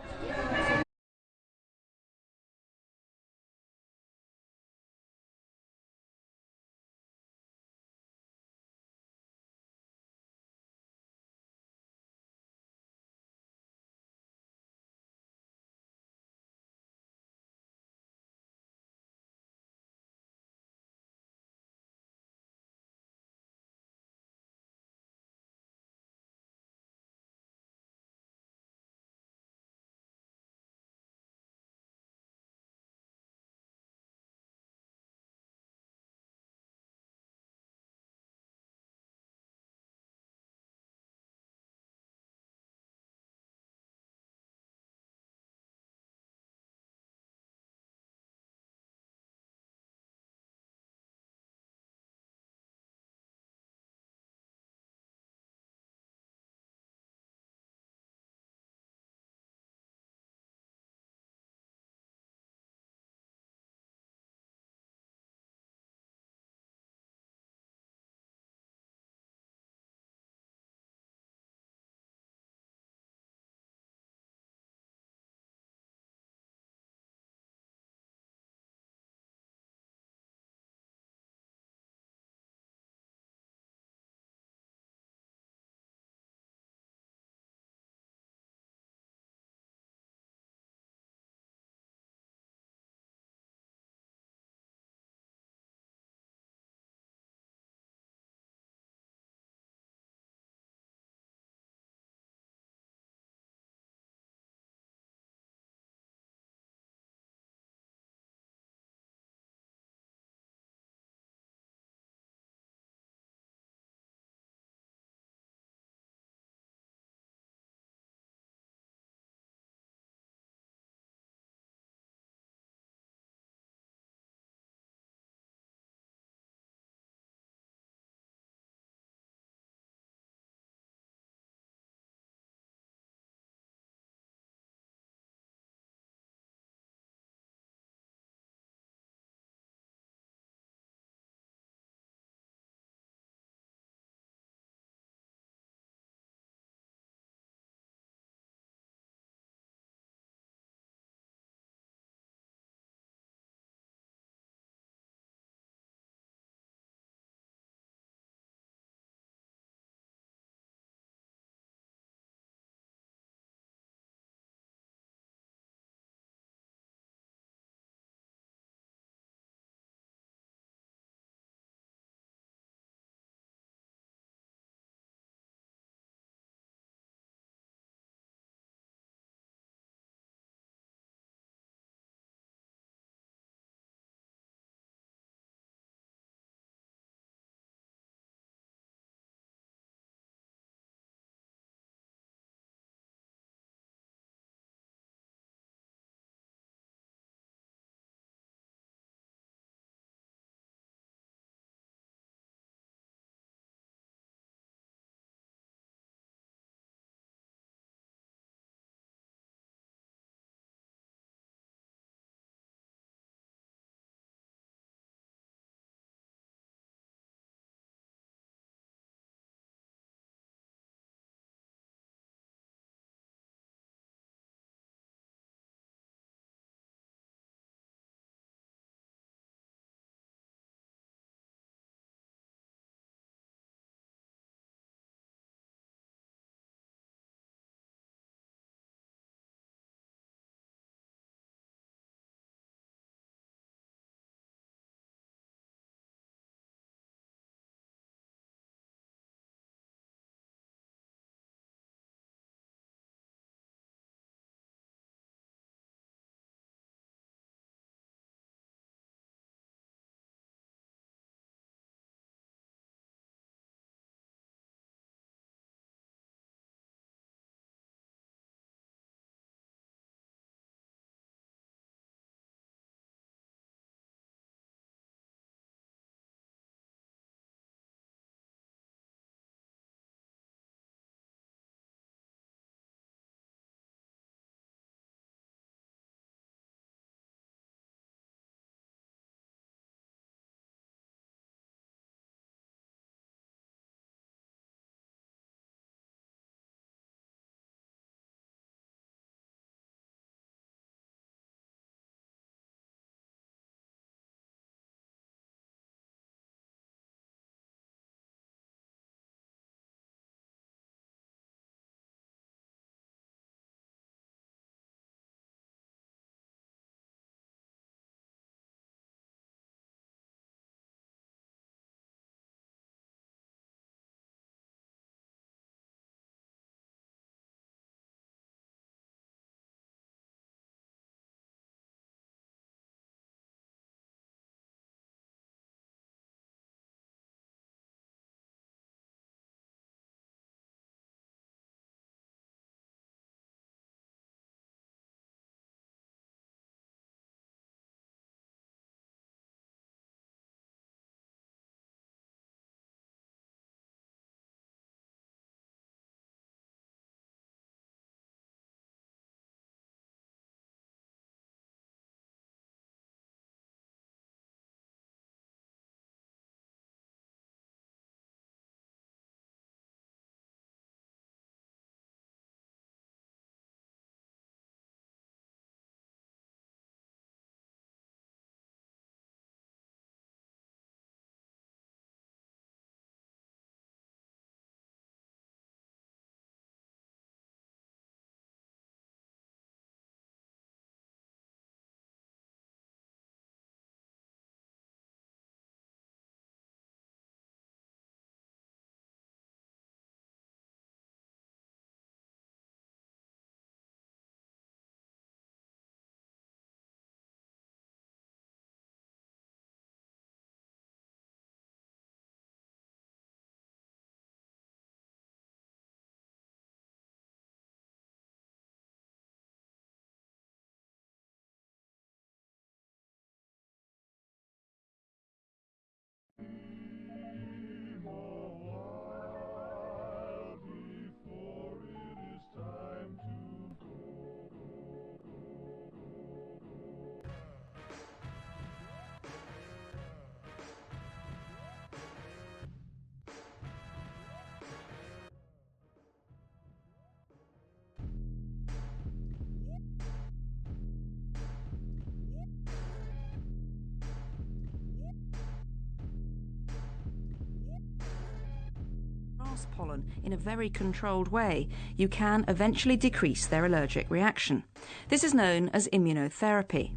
grass pollen in a very controlled way, you can eventually decrease their allergic reaction. This is known as immunotherapy.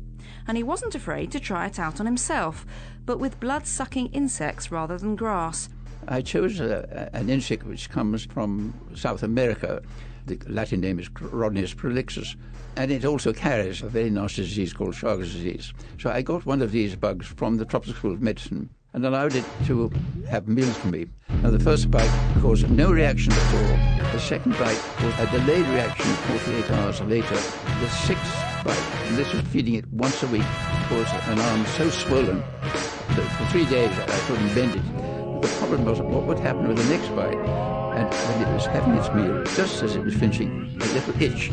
And he wasn't afraid to try it out on himself, but with blood-sucking insects rather than grass. I chose an insect which comes from South America. The Latin name is Rhodnius prolixus, and it also carries a very nasty disease called Chagas disease. So I got one of these bugs from the Tropical School of Medicine and allowed it to have meals for me. Now, the first bite caused no reaction at all. The second bite caused a delayed reaction 48 hours later. The sixth bite, and this was feeding it once a week, caused an arm so swollen that for 3 days I couldn't bend it. The problem was what would happen with the next bite, and when it was having its meal, just as it was finishing, a little itch.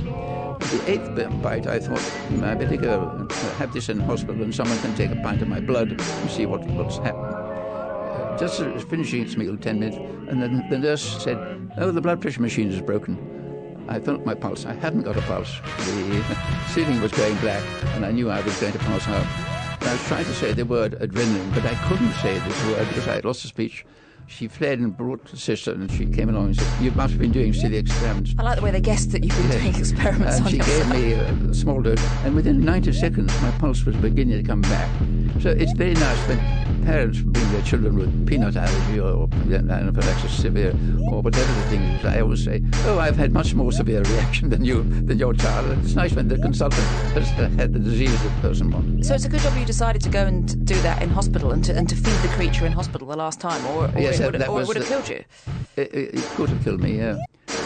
The eighth bite, I thought, I better go and have this in hospital and someone can take a pint of my blood and see what's happening. Just as it was finishing its meal, 10 minutes, and then the nurse said, "Oh, the blood pressure machine is broken." I felt my pulse. I hadn't got a pulse. The ceiling was going black, and I knew I was going to pass out. I was trying to say the word adrenaline, but I couldn't say this word because I had lost the speech. She fled and brought the sister, and she came along and said, "You must have been doing silly experiments." I like the way they guessed that you've been doing experiments and on she yourself. gave me a small dose, and within 90 seconds my pulse was beginning to come back. So it's very nice when parents bring their children with peanut allergy or anaphylaxis severe or whatever the thing is. I always say, "Oh, I've had much more severe reaction than your child." And it's nice when the consultant has had the disease that the person wants. So it's a good job you decided to go and do that in hospital and to feed the creature in hospital the last time, or Yes, it would have killed you. It could have killed me, yeah.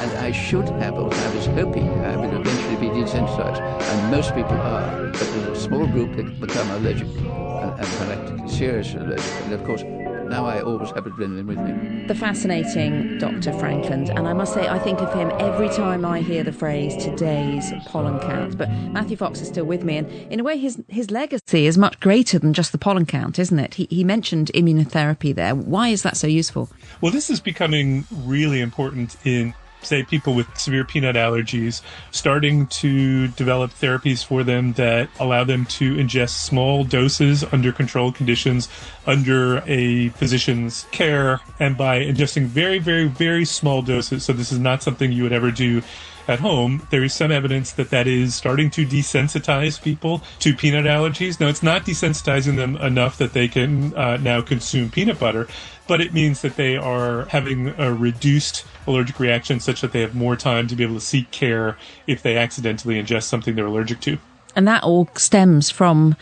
And I should have, or I was hoping I would eventually be desensitized. And most people are, but there's a small group that become allergic, and serious allergic. And of course, now I always have adrenaline with me. The fascinating Dr. Frankland, and I must say I think of him every time I hear the phrase today's pollen count. But Matthew Fox is still with me, and in a way his legacy is much greater than just the pollen count, isn't it? He mentioned immunotherapy there. Why is that so useful? Well, this is becoming really important in, say, people with severe peanut allergies, starting to develop therapies for them that allow them to ingest small doses under controlled conditions, under a physician's care, and by ingesting very, very, very small doses. So this is not something you would ever do at home. There is some evidence that is starting to desensitize people to peanut allergies. Now, it's not desensitizing them enough that they can now consume peanut butter, but it means that they are having a reduced allergic reaction such that they have more time to be able to seek care if they accidentally ingest something they're allergic to. And that all stems from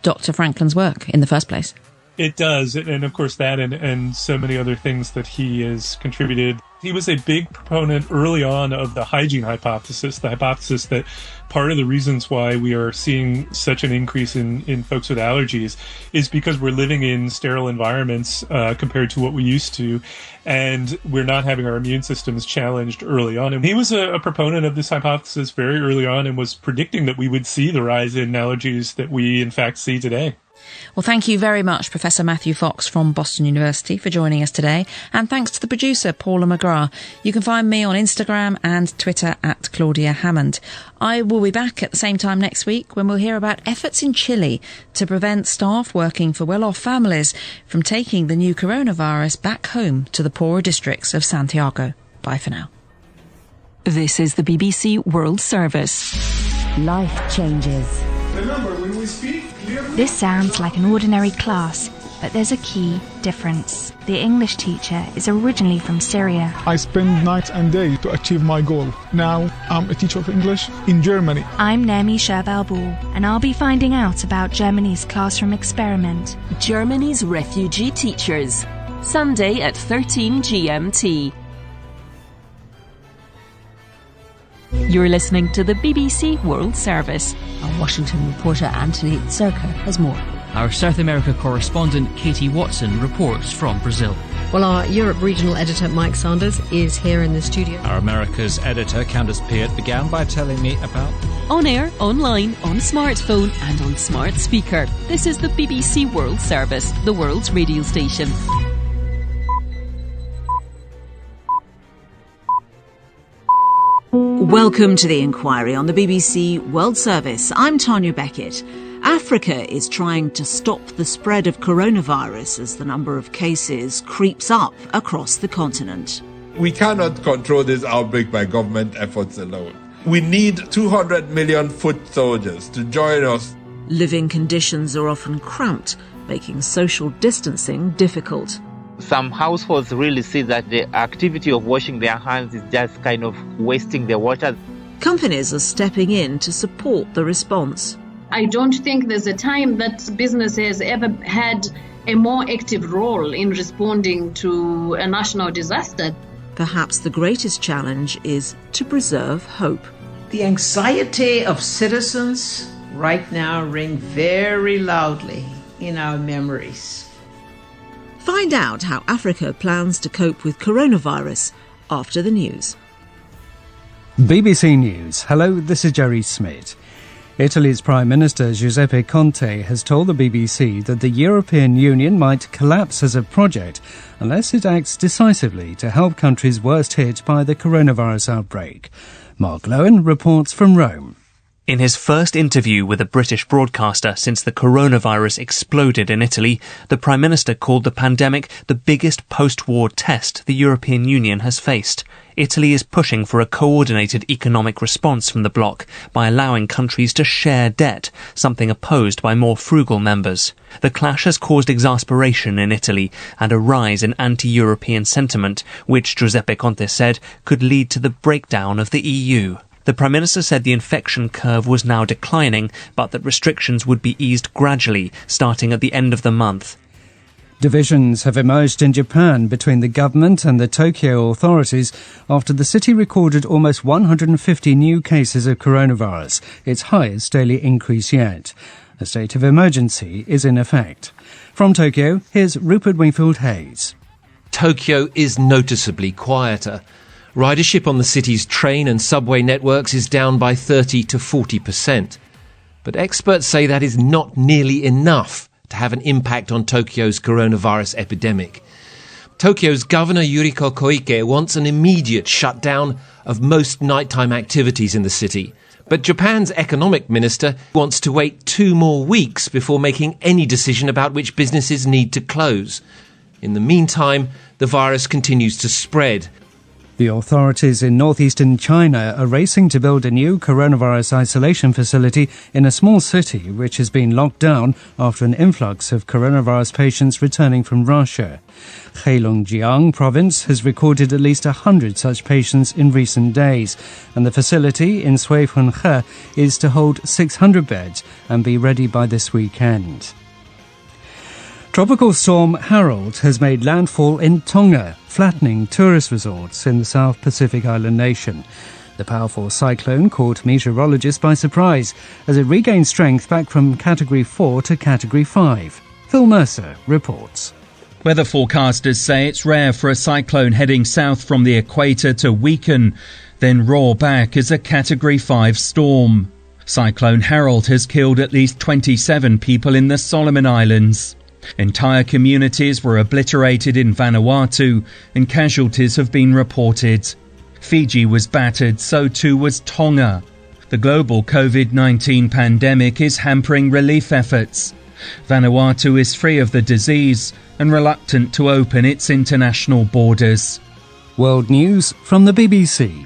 Dr. Frankland's work in the first place. It does, and of course that and so many other things that he has contributed. He was a big proponent early on of the hygiene hypothesis, the hypothesis that part of the reasons why we are seeing such an increase in folks with allergies is because we're living in sterile environments compared to what we used to, and we're not having our immune systems challenged early on. And he was a proponent of this hypothesis very early on and was predicting that we would see the rise in allergies that we in fact see today. Well, thank you very much, Professor Matthew Fox from Boston University, for joining us today. And thanks to the producer, Paula McGrath. You can find me on Instagram and Twitter at Claudia Hammond. I will be back at the same time next week when we'll hear about efforts in Chile to prevent staff working for well-off families from taking the new coronavirus back home to the poorer districts of Santiago. Bye for now. This is the BBC World Service. Life changes. Remember, when we speak clearly... This sounds like an ordinary class, but there's a key difference. The English teacher is originally from Syria. I spend nights and days to achieve my goal. Now, I'm a teacher of English in Germany. I'm Nemi Sherbalbul, and I'll be finding out about Germany's classroom experiment. Germany's refugee teachers. Sunday at 13 GMT. You're listening to the BBC World Service. Our Washington reporter Anthony Zerka has more. Our South America correspondent Katie Watson reports from Brazil. Well, our Europe regional editor Mike Sanders is here in the studio. Our Americas editor Candice Peart began by telling me about... On air, online, on smartphone and on smart speaker. This is the BBC World Service, the world's radio station. Welcome to the inquiry on the BBC World Service. I'm Tanya Beckett. Africa is trying to stop the spread of coronavirus as the number of cases creeps up across the continent. We cannot control this outbreak by government efforts alone. We need 200 million foot soldiers to join us. Living conditions are often cramped, making social distancing difficult. Some households really see that the activity of washing their hands is just kind of wasting the water. Companies are stepping in to support the response. I don't think there's a time that business has ever had a more active role in responding to a national disaster. Perhaps the greatest challenge is to preserve hope. The anxiety of citizens right now ring very loudly in our memories. Find out how Africa plans to cope with coronavirus after the news. BBC News. Hello, this is Jerry Smith. Italy's Prime Minister Giuseppe Conte has told the BBC that the European Union might collapse as a project unless it acts decisively to help countries worst hit by the coronavirus outbreak. Mark Lowen reports from Rome. In his first interview with a British broadcaster since the coronavirus exploded in Italy, the Prime Minister called the pandemic the biggest post-war test the European Union has faced. Italy is pushing for a coordinated economic response from the bloc by allowing countries to share debt, something opposed by more frugal members. The clash has caused exasperation in Italy and a rise in anti-European sentiment, which Giuseppe Conte said could lead to the breakdown of the EU. The Prime Minister said the infection curve was now declining, but that restrictions would be eased gradually, starting at the end of the month. Divisions have emerged in Japan between the government and the Tokyo authorities after the city recorded almost 150 new cases of coronavirus, its highest daily increase yet. A state of emergency is in effect. From Tokyo, here's Rupert Wingfield-Hayes. Tokyo is noticeably quieter. Ridership on the city's train and subway networks is down by 30 to 40%. But experts say that is not nearly enough to have an impact on Tokyo's coronavirus epidemic. Tokyo's Governor Yuriko Koike wants an immediate shutdown of most nighttime activities in the city. But Japan's economic minister wants to wait 2 more weeks before making any decision about which businesses need to close. In the meantime, the virus continues to spread. The authorities in northeastern China are racing to build a new coronavirus isolation facility in a small city which has been locked down after an influx of coronavirus patients returning from Russia. Heilongjiang province has recorded at least 100 such patients in recent days, and the facility in Suifenhe is to hold 600 beds and be ready by this weekend. Tropical storm Harold has made landfall in Tonga, flattening tourist resorts in the South Pacific island nation. The powerful cyclone caught meteorologists by surprise as it regained strength back from Category 4 to Category 5. Phil Mercer reports. Weather forecasters say it's rare for a cyclone heading south from the equator to weaken, then roar back as a Category 5 storm. Cyclone Harold has killed at least 27 people in the Solomon Islands. Entire communities were obliterated in Vanuatu and casualties have been reported. Fiji was battered, so too was Tonga. The global Covid19 pandemic is hampering relief efforts. Vanuatu is free of the disease and reluctant to open its international borders. World News from the BBC.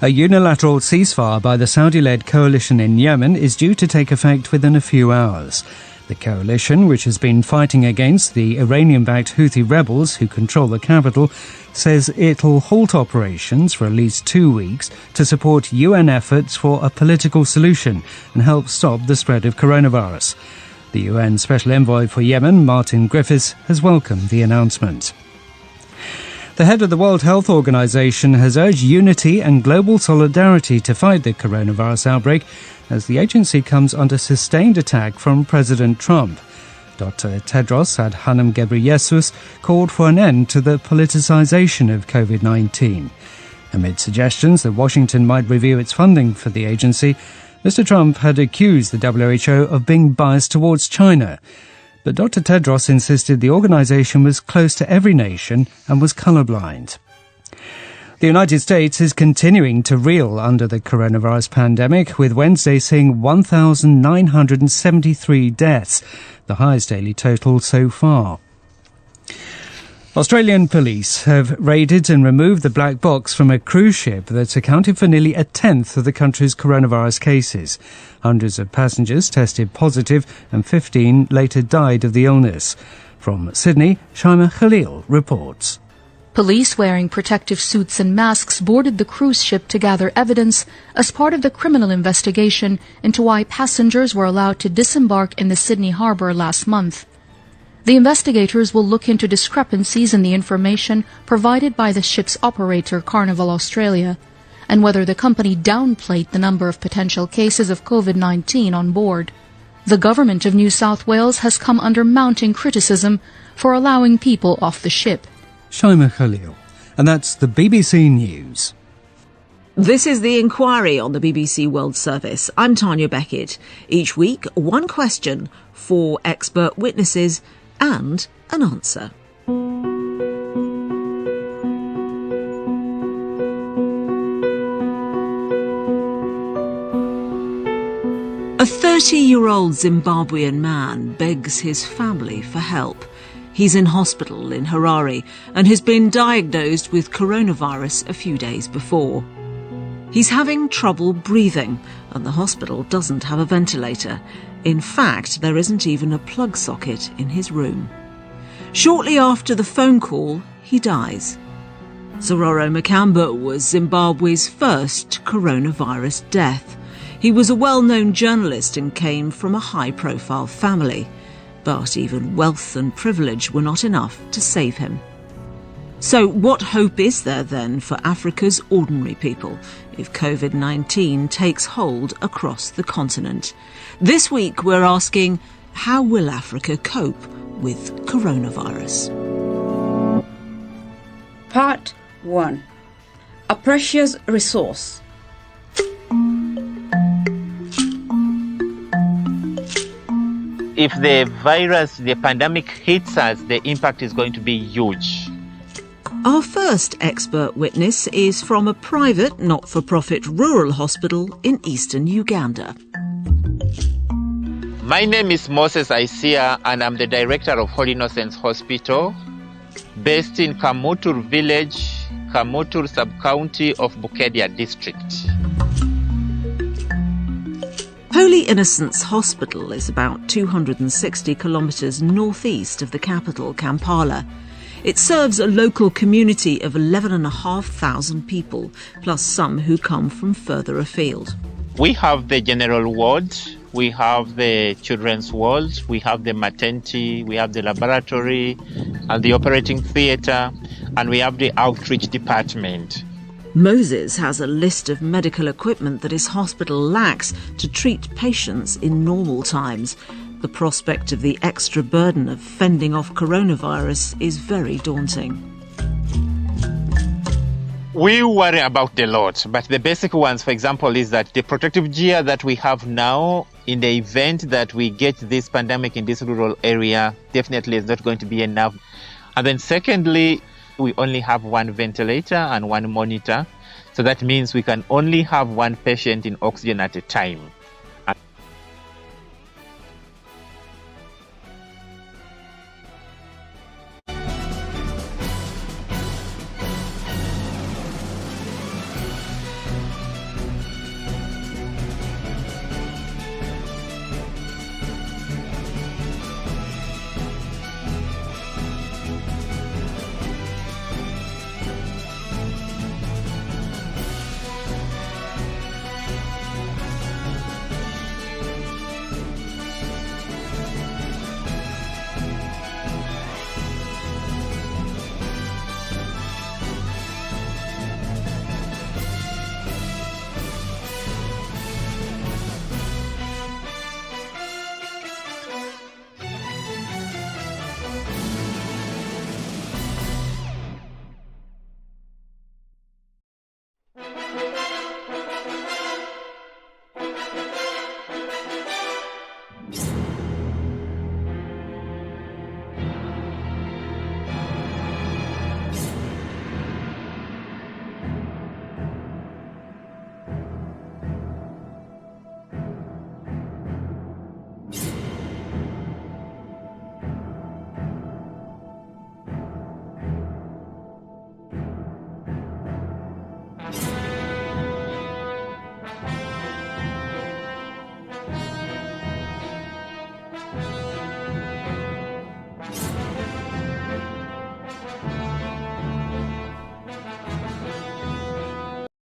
A unilateral ceasefire by the Saudi-led coalition in Yemen is due to take effect within a few hours. The coalition, which has been fighting against the Iranian-backed Houthi rebels who control the capital, says it'll halt operations for at least 2 weeks to support UN efforts for a political solution and help stop the spread of coronavirus. The UN Special Envoy for Yemen, Martin Griffiths, has welcomed the announcement. The head of the World Health Organization has urged unity and global solidarity to fight the coronavirus outbreak as the agency comes under sustained attack from President Trump. Dr. Tedros Adhanom Ghebreyesus called for an end to the politicization of COVID-19. Amid suggestions that Washington might review its funding for the agency, Mr. Trump had accused the WHO of being biased towards China. But Dr. Tedros insisted the organization was close to every nation and was colorblind. The United States is continuing to reel under the coronavirus pandemic, with Wednesday seeing 1,973 deaths, the highest daily total so far. Australian police have raided and removed the black box from a cruise ship that accounted for nearly a tenth of the country's coronavirus cases. Hundreds of passengers tested positive and 15 later died of the illness. From Sydney, Shaima Khalil reports. Police wearing protective suits and masks boarded the cruise ship to gather evidence as part of the criminal investigation into why passengers were allowed to disembark in the Sydney harbour last month. The investigators will look into discrepancies in the information provided by the ship's operator, Carnival Australia, and whether the company downplayed the number of potential cases of Covid-19 on board. The government of New South Wales has come under mounting criticism for allowing people off the ship. Shaima Khalil. And that's the BBC News. This is The Inquiry on the BBC World Service. I'm Tanya Beckett. Each week, one question, 4 expert witnesses, and an answer. A 30-year-old Zimbabwean man begs his family for help. He's in hospital in Harare and has been diagnosed with coronavirus a few days before. He's having trouble breathing and the hospital doesn't have a ventilator. In fact, there isn't even a plug socket in his room. Shortly after the phone call, he dies. Zororo Makamba was Zimbabwe's first coronavirus death. He was a well-known journalist and came from a high-profile family. But even wealth and privilege were not enough to save him. So what hope is there then for Africa's ordinary people if COVID-19 takes hold across the continent? This week we're asking, how will Africa cope with coronavirus? Part 1. A precious resource. If the virus, the pandemic hits us, the impact is going to be huge. Our first expert witness is from a private, not-for-profit rural hospital in eastern Uganda. My name is Moses Isia and I'm the director of Holy Innocents Hospital, based in Kamutur village, Kamutur sub-county of Bukedia district. Holy Innocents Hospital is about 260 kilometres northeast of the capital, Kampala. It serves a local community of 11,500 people, plus some who come from further afield. We have the general ward, we have the children's ward, we have the maternity, we have the laboratory and the operating theatre, and we have the outreach department. Moses has a list of medical equipment that his hospital lacks to treat patients in normal times. The prospect of the extra burden of fending off coronavirus is very daunting. We worry about a lot, but the basic ones, for example, is that the protective gear that we have now, in the event that we get this pandemic in this rural area, definitely is not going to be enough. And then secondly, we only have one ventilator and one monitor. So that means we can only have one patient in oxygen at a time.